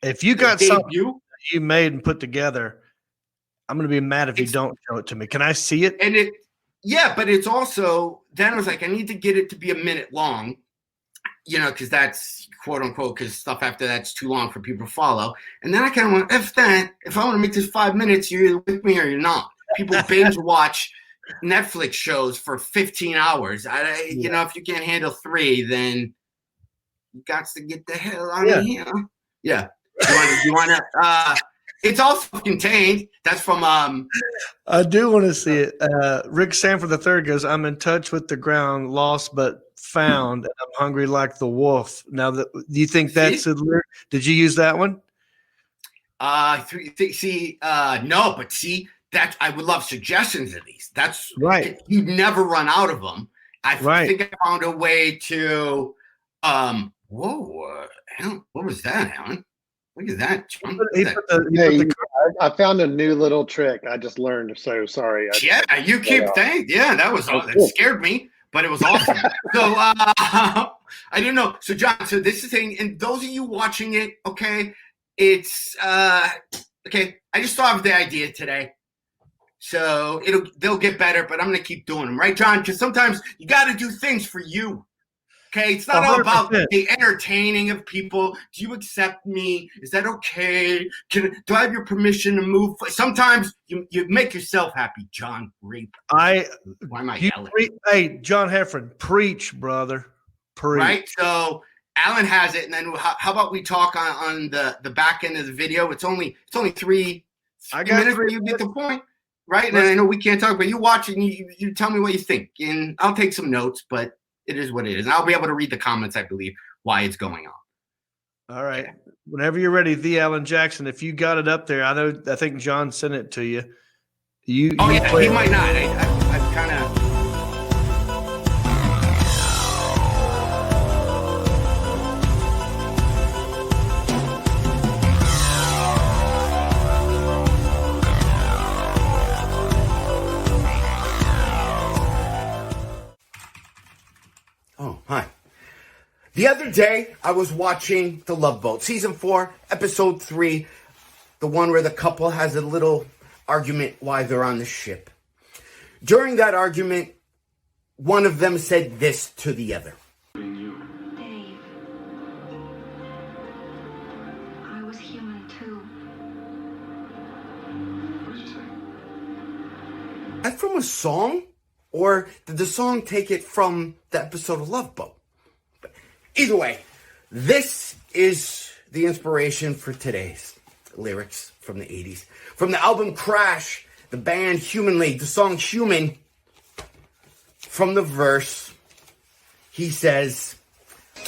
if you got something you made and put together, I'm going to be mad if you don't show it to me. Can I see it? And but it's also, then I was like, I need to get it to be a minute long, because that's quote unquote, because stuff after that's too long for people to follow. And then I kind of went, if I want to make this 5 minutes, you're either with me or you're not. People binge watch Netflix shows for 15 hours. If you can't handle 3, then you got to get the hell out of here. Yeah. You want to, it's all contained. That's from I do want to see it. Rick Sanford III goes, I'm in touch with the ground, lost but found, and I'm hungry like the wolf. Now, do you think that's a lyric? Did you use that one? No, but see, that I would love suggestions of these. That's right. You'd never run out of them. I think I found a way to. Whoa, Alan, what was that, Alan? Look at that, John. I found a new little trick I just learned. So sorry. You keep saying, that was awesome. It scared me, but it was awesome. So I didn't know. So John, this is thing, and those of you watching it, okay, it's okay. I just thought of the idea today. So they'll get better, but I'm gonna keep doing them, right, John? Because sometimes you got to do things for you. Okay, it's not all about the entertaining of people. Do you accept me? Is that okay? Do I have your permission to move? Sometimes you make yourself happy, John. Why am I yelling? Hey, John Heffron, preach, brother. Preach. Right. So Alan has it, and then how about we talk on the back end of the video? It's only 3 minutes where you get the point, right? And I know we can't talk, but you watch it and you tell me what you think, and I'll take some notes, but. It is what it is. And I'll be able to read the comments, I believe, why it's going on. All right. Whenever you're ready, the Alan Jackson, if you got it up there, I think John sent it to you. He might not. I kind of. Oh, hi. The other day, I was watching The Love Boat, Season 4, Episode 3, the one where the couple has a little argument while they're on the ship. During that argument, one of them said this to the other. Dave, I was human too. What did you say? That from a song? Or did the song take it from the episode of Love Boat? But either way, this is the inspiration for today's lyrics from the 80s. From the album Crash, the band Human League, the song Human. From the verse, he says,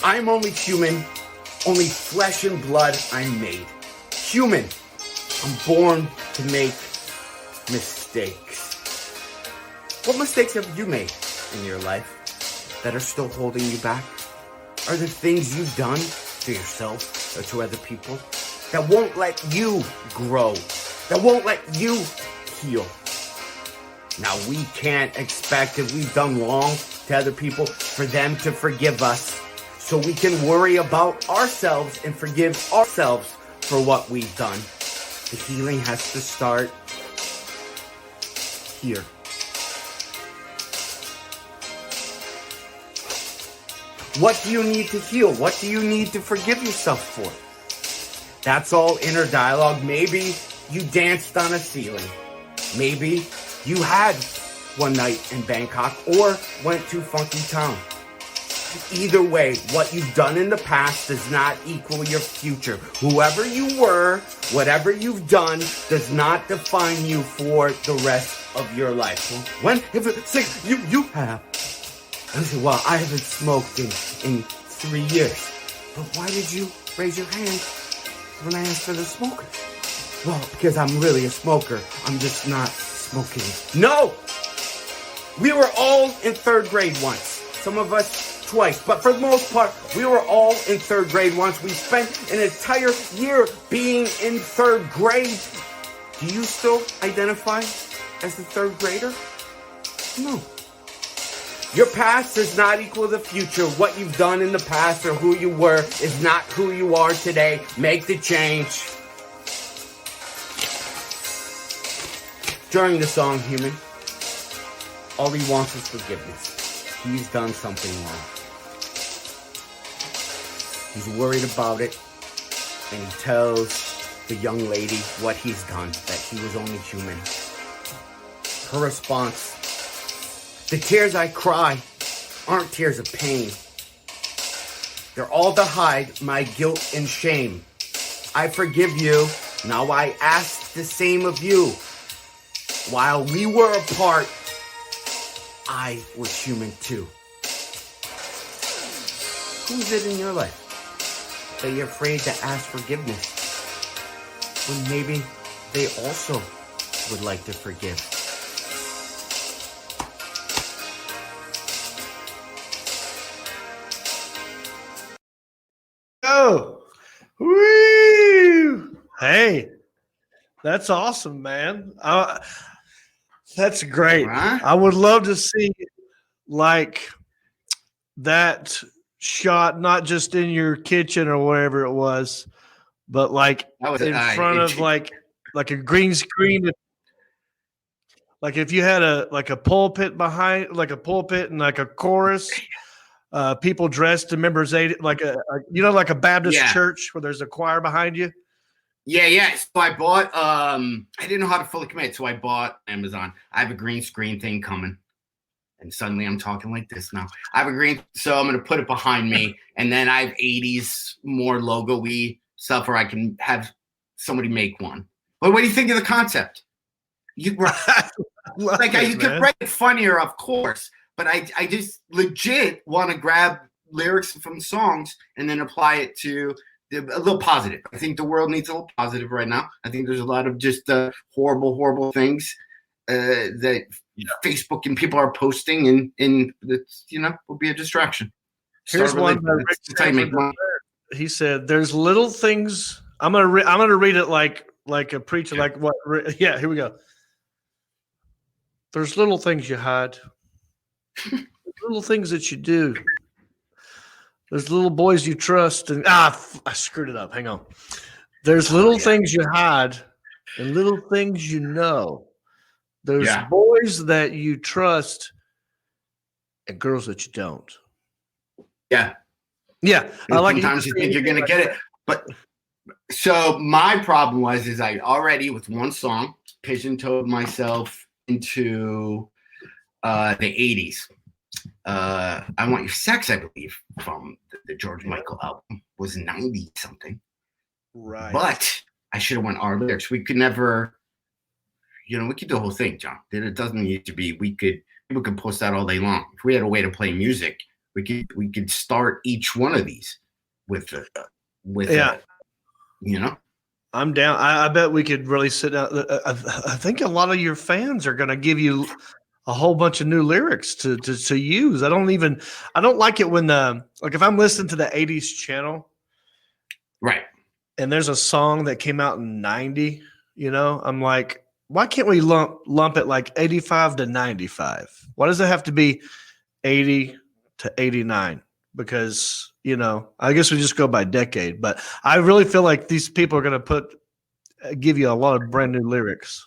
I'm only human, only flesh and blood I'm made. Human, I'm born to make mistakes. What mistakes have you made in your life that are still holding you back? Are there things you've done to yourself or to other people that won't let you grow, that won't let you heal. Now, we can't expect if we've done wrong to other people for them to forgive us, so we can worry about ourselves and forgive ourselves for what we've done. The healing has to start here. What do you need to heal? What do you need to forgive yourself for? That's all inner dialogue. Maybe you danced on a ceiling. Maybe you had one night in Bangkok or went to Funky Town. Either way, what you've done in the past does not equal your future. Whoever you were, whatever you've done, does not define you for the rest of your life. When, if it's you have. I said, well, I haven't smoked in 3 years. But why did you raise your hand when I asked for the smokers? Well, because I'm really a smoker. I'm just not smoking. No! We were all in 3rd grade once. Some of us twice. But for the most part, we were all in 3rd grade once. We spent an entire year being in 3rd grade. Do you still identify as the 3rd grader? No. Your past does not equal the future. What you've done in the past or who you were is not who you are today. Make the change. During the song, Human, all he wants is forgiveness. He's done something wrong. He's worried about it, and he tells the young lady what he's done, that he was only human. Her response: the tears I cry aren't tears of pain. They're all to hide my guilt and shame. I forgive you, now I ask the same of you. While we were apart, I was human too. Who's it in your life that you're afraid to ask forgiveness when maybe they also would like to forgive? Oh, woo! Hey, that's awesome, man. That's great. Right? I would love to see like that shot, not just in your kitchen or wherever it was, but like in front of like a green screen. Like if you had a pulpit behind, like a pulpit and like a chorus, people dressed in members aid, like like a Baptist church where there's a choir behind you. Yeah. So I bought, I didn't know how to fully commit, so I bought Amazon. I have a green screen thing coming. And suddenly I'm talking like this now. I have a green, so I'm going to put it behind me. And then I have 80s more logo-y stuff where I can have somebody make one. But what do you think of the concept? You could write it funnier, of course. But I just legit want to grab lyrics from songs and then apply it to a little positive. I think the world needs a little positive right now. I think there's a lot of just horrible things that Facebook and people are posting, and it's, will be a distraction. Here's one by Rick Sanford. He said, "There's little things." I'm gonna read it like a preacher, like what? Yeah, here we go. There's little things you hide, little things that you do. There's little boys you trust, and I screwed it up. Hang on. There's little things you hide, and little things you know. There's boys that you trust and girls that you don't. Yeah. I like sometimes you think you're going to get it. But so my problem is I already, with one song, pigeon-toed myself into the 80s. I Want Your Sex, I believe, from the George Michael album, was 90-something. Right. But I should have went our lyrics. We could never... we could do the whole thing, John. It doesn't need to be. People could post that all day long. If we had a way to play music, we could start each one of these with. I'm down. I bet we could really sit down. I think a lot of your fans are going to give you a whole bunch of new lyrics to use. I don't like it when like if I'm listening to the 80s channel, right? and there's a song that came out in 90, I'm like, why can't we lump it like 85 to 95? Why does it have to be 80 to 89? Because, I guess we just go by decade, but I really feel like these people are going to give you a lot of brand new lyrics.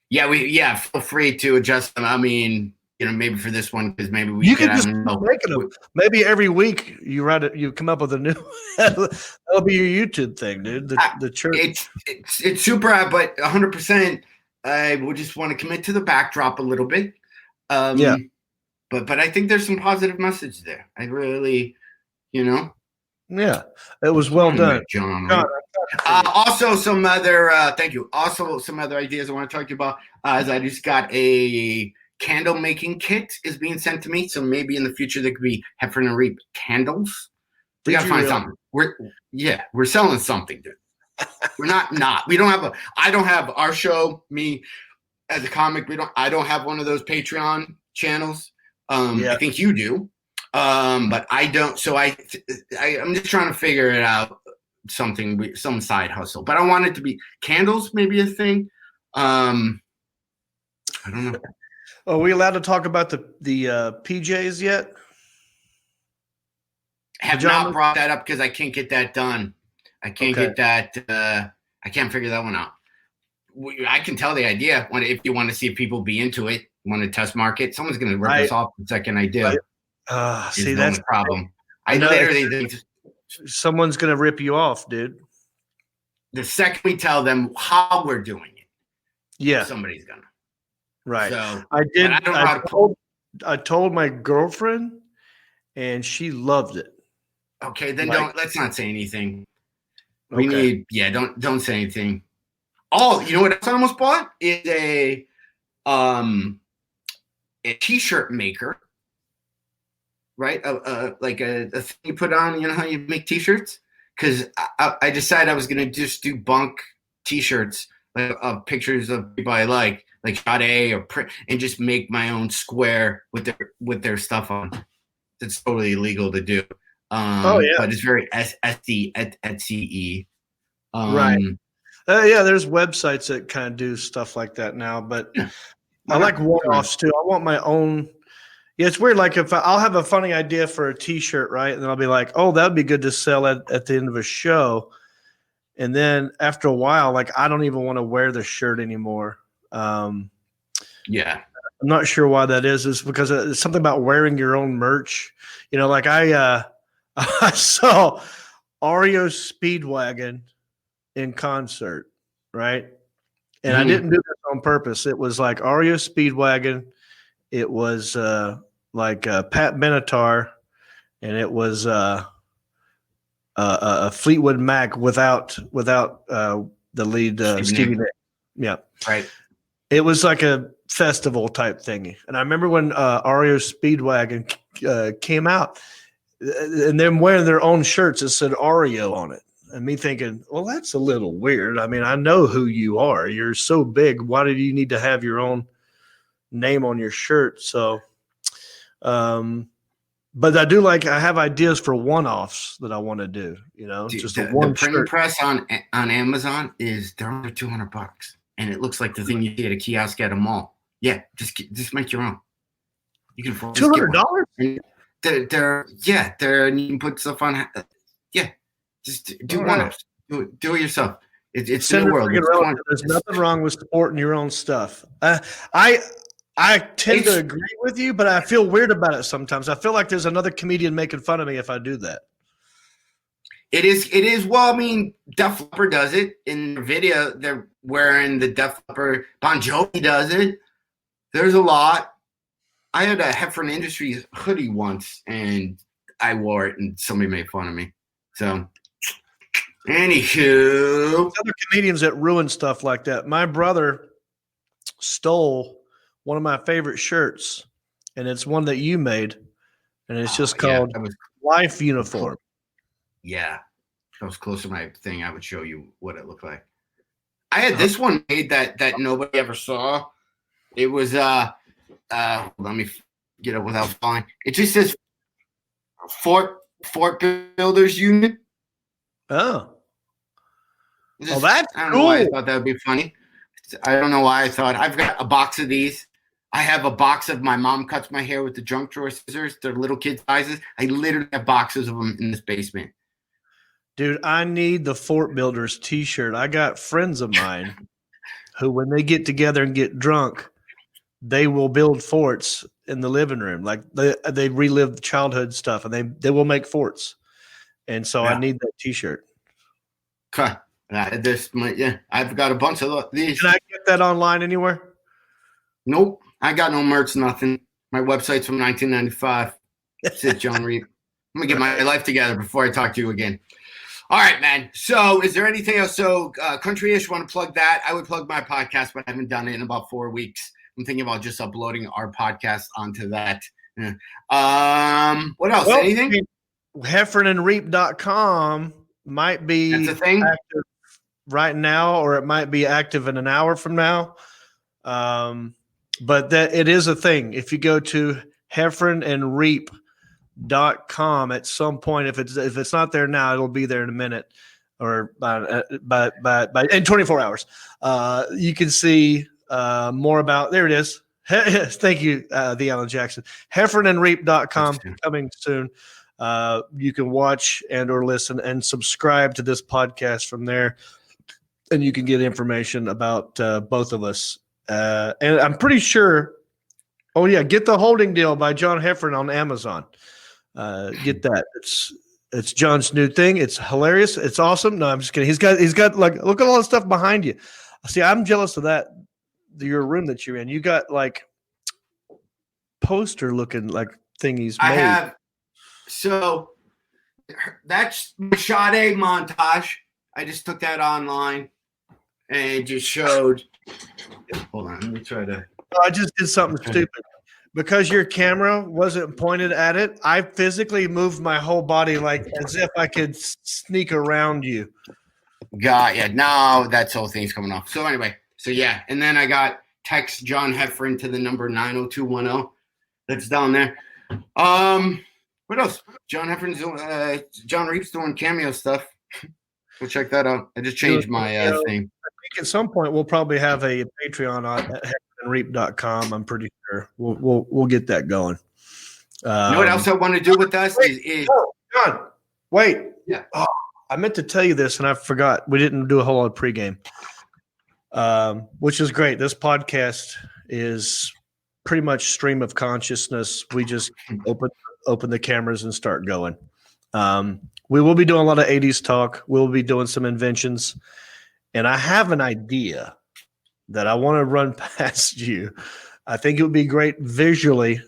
Yeah, feel free to adjust them. I mean, maybe for this one, because maybe you can just making them. Maybe every week you write it, you come up with a new. That'll be your YouTube thing, dude. The church. It's super, but 100%. I would just want to commit to the backdrop a little bit. Yeah, but I think there's some positive message there. I really, Yeah, it was well done, John. Right? Also, some other thank you. Also, some other ideas I want to talk to you about. As I just got a candle making kit is being sent to me, so maybe in the future there could be Heffron and Reap candles. We gotta find something. We're selling something, dude. We're not. We don't have I don't have our show. Me as a comic, I don't have one of those Patreon channels. I think you do. But I don't. So I'm just trying to figure it out. Some side hustle. But I want it to be candles, maybe a thing. I don't know. Are we allowed to talk about the PJs yet? Have not brought that up because I can't get that done. I can't get that. I can't figure that one out. I can tell the idea if you want to see if people be into it, want to test market. Someone's going to rip us off the second I do. See, that's the problem. I literally think someone's going to rip you off, dude. The second we tell them how we're doing it, somebody's gonna. Right. So I did. I told my girlfriend, and she loved it. Okay, then let's not say anything. We need, don't say anything. Oh, you know what else I almost bought is a t-shirt maker, right? Like a thing you put on. You know how you make t-shirts? Because I decided I was gonna just do bunk t-shirts of pictures of people I like shot A or print, and just make my own square with their stuff on. It's totally illegal to do. But it's very SCE. Right. There's websites that kind of do stuff like that now, but I like one-offs too. I want my own. Yeah, it's weird. Like if I'll have a funny idea for a T-shirt, right, and then I'll be like, "Oh, that'd be good to sell at the end of a show," and then after a while, like I don't even want to wear the shirt anymore. I'm not sure why that is. It's because it's something about wearing your own merch. Like I saw REO Speedwagon in concert, right? And I didn't do this on purpose. It was like REO Speedwagon. It was like Pat Benatar, and it was a Fleetwood Mac without the lead Stevie Nicks. Yeah, right. It was like a festival type thingy, and I remember when REO Speedwagon came out, and them wearing their own shirts that said REO on it. And me thinking, well, that's a little weird. I mean, I know who you are. You're so big. Why did you need to have your own name on your shirt? So, but I have ideas for one-offs that I want to do, Dude, just the printing press on Amazon they're under $200, and it looks like the thing you see at a kiosk at a mall. Yeah, just make your own. You can afford $200. They're you can put stuff on. Just do one-offs. Do it yourself. It's in the world. There's nothing wrong with supporting your own stuff. I tend to agree with you, but I feel weird about it sometimes. I feel like there's another comedian making fun of me if I do that. It is. Well, I mean, Def Leppard does it in the video. They're wearing the Def Leppard. Bon Jovi does it. There's a lot. I had a Heffron Industries hoodie once, and I wore it, and somebody made fun of me. So, anywho, other comedians that ruin stuff like that. My brother stole one of my favorite shirts, and it's one that you made, and it's just called Life Uniform. Yeah, if I was close to my thing, I would show you what it looked like. I had this one made that nobody ever saw. It was let me get it without falling. It just says Fort Builders Union. Oh, Oh, that's I don't cool. know why I thought that would be funny. I don't know why I thought I've got a box of these. I have a box of my mom cuts my hair with the junk drawer scissors. They're little kid sizes. I literally have boxes of them in this basement. Dude, I need the Fort Builders t-shirt. I got friends of mine who, when they get together and get drunk, they will build forts in the living room. Like they relive the childhood stuff, and they will make forts. And so I need that t-shirt. I've got a bunch of these. Can I get that online anywhere? Nope. I got no merch, nothing. My website's from 1995. That's it, John Reed. I'm going to get my life together before I talk to you again. All right, man. So is there anything else? So Country-ish, want to plug that? I would plug my podcast, but I haven't done it in about 4 weeks. I'm thinking about just uploading our podcast onto that. What else? Anything? Heffronandreap.com might be That's a thing? active right now, or it might be active in an hour from now. But that it is a thing. If you go to heffronandreap.com at some point, if it's not there now, it'll be there in a minute or by in 24 hours. You can see more about, there it is. Thank you, the Alan Jackson. Heffronandreap.com coming soon. You can watch and or listen and subscribe to this podcast from there, and you can get information about both of us. And I'm pretty sure, get the Holding Deal by John Heffron on Amazon. Get that. It's John's new thing. It's hilarious. It's awesome. No, I'm just kidding. He's got like, look at all the stuff behind you. See, I'm jealous of that. Your room that you're in. You got like poster looking like thingies. I have. So that's my Sade montage. I just took that online and just showed. Hold on, let me try to. I just did something stupid. Because your camera wasn't pointed at it, I physically moved my whole body like as if I could sneak around you. Got ya. No, that whole thing's coming off. So anyway, and then I got text John Heffron to the number 90210. That's down there. What else? John Heffron's John Reed's doing cameo stuff. Go check that out. I just changed my thing. I think at some point we'll probably have a Patreon on heffronandreap.com. I'm pretty sure we'll get that going. You know what else I want to do with us is John, wait. Yeah. Oh, I meant to tell you this and I forgot. We didn't do a whole lot of pregame, which is great. This podcast is pretty much stream of consciousness. We just open the cameras and start going. We will be doing a lot of 80s talk. We'll be doing some inventions. And I have an idea that I want to run past you. I think it would be great visually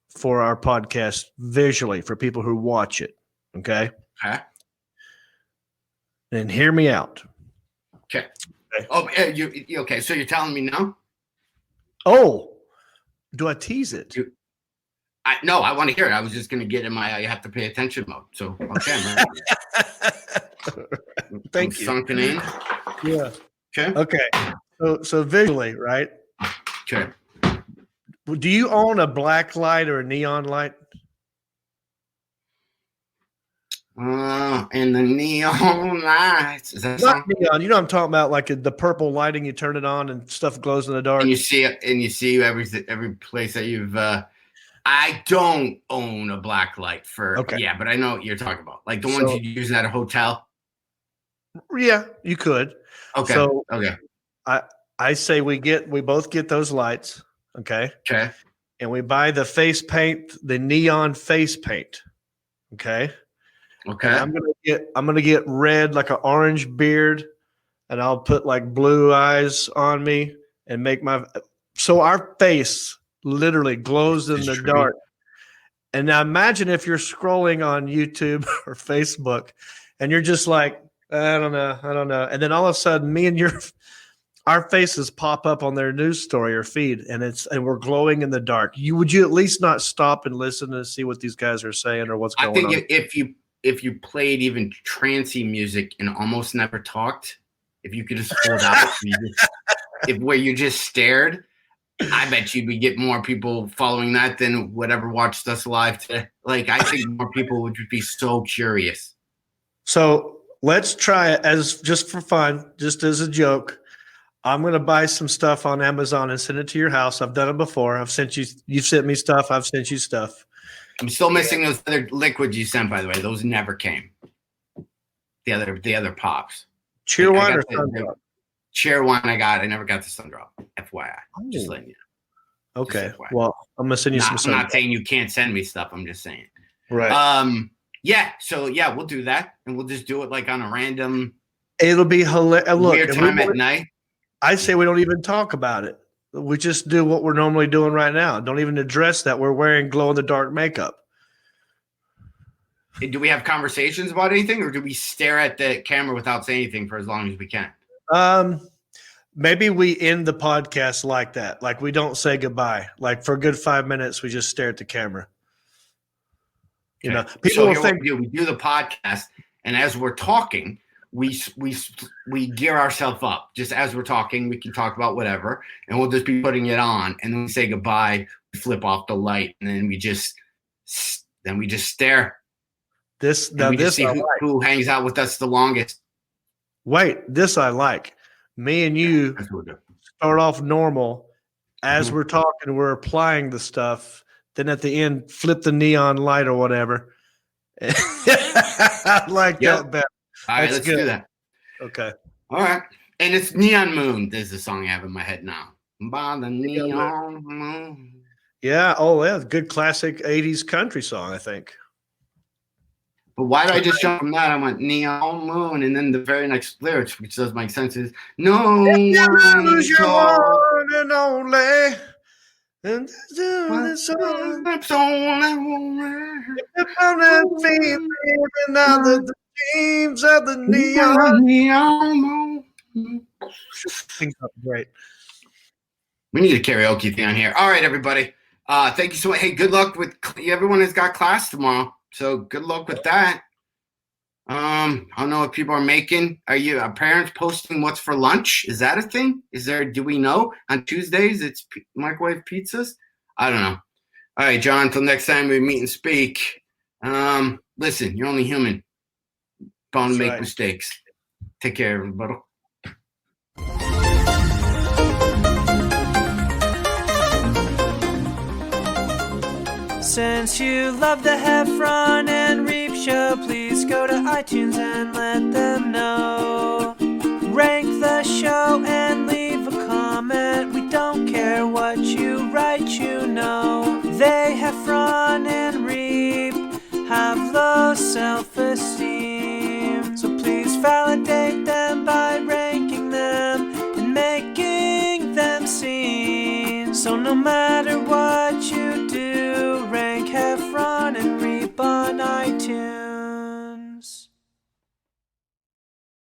for our podcast, visually for people who watch it. Okay. And hear me out. Okay. Oh, you okay? So you're telling me no? Oh, do I tease it? No, I want to hear it. I was just going to get in my you have to pay attention mode. So, okay, man. Thank you. Sunken in. Yeah. Okay. So visually, right? Okay. Do you own a black light or a neon light? And the neon lights. Is that not neon? You know what I'm talking about, like the purple lighting. You turn it on and stuff glows in the dark. And you see it, and you see every place that you've. I don't own a black light but I know what you're talking about, like the ones you use at a hotel. Yeah, you could. Okay. So okay. I say we both get those lights. Okay. Okay. And we buy the face paint, the neon face paint. Okay. Okay. And I'm gonna get red, like an orange beard, and I'll put like blue eyes on me and make so our face literally glows in the dark. And now imagine if you're scrolling on YouTube or Facebook and you're just like, I don't know. And then all of a sudden me and our faces pop up on their news story or feed and we're glowing in the dark. Would you at least not stop and listen and see what these guys are saying or what's going on? I think if you played even trancey music and almost never talked, if you could just hold out where you just stared, I bet you'd get more people following that than whatever watched us live today. Like, I think more people would be so curious. So let's try it as just for fun, just as a joke. I'm going to buy some stuff on Amazon and send it to your house. I've done it before. You've sent me stuff. I've sent you stuff. I'm still missing those other liquids you sent, by the way. Those never came. The other pops. Cheerwine or Sundrop? Cheerwine I got. I never got the Sundrop. FYI. Just letting you know. Okay. Well, I'm going to send you some I'm not saying you can't send me stuff. I'm just saying. Right. Yeah. So, yeah, we'll do that. And we'll just do it like on a random. It'll be hilarious. Look, weird time at night. I say we don't even talk about it. We just do what we're normally doing right now. Don't even address that we're wearing glow-in-the-dark makeup. Do we have conversations about anything, or do we stare at the camera without saying anything for as long as we can? Maybe we end the podcast like that. Like we don't say goodbye. Like for a good 5 minutes, we just stare at the camera. Okay. You know, people will think we do the podcast, and as we're talking, we gear ourselves up. Just as we're talking, we can talk about whatever, and we'll just be putting it on, and then we say goodbye, we flip off the light, and then we just stare. Who hangs out with us the longest. Wait, this I like. Me and you start off normal. As we're talking, we're applying the stuff. Then at the end, flip the neon light or whatever. I like that better. All right, let's do that. Okay. All right. And it's Neon Moon. There's the song I have in my head now. By the neon moon. Yeah. Oh, yeah. Good classic 80s country song, I think. But why did I just jump from that? I went Neon Moon, and then the very next lyrics, which does make sense, is no one is your one and only. And that's all I the dreams of the neon moon. Great. We need a karaoke thing on here. All right, everybody. Thank you so much. Hey, good luck with everyone has got class tomorrow. So good luck with that. I don't know what people are making. Are parents posting what's for lunch? Is that a thing? Do we know? On Tuesdays, it's microwave pizzas? I don't know. All right, John, until next time we meet and speak. Listen, you're only human. Bound to make mistakes. Take care, everybody. Since you love the Heffron and Reap show, please go to iTunes and let them know. Rank the show and leave a comment. We don't care what you write, you know. They, Heffron and Reap, have low self-esteem. So please validate them by ranking them and making them seen. So no matter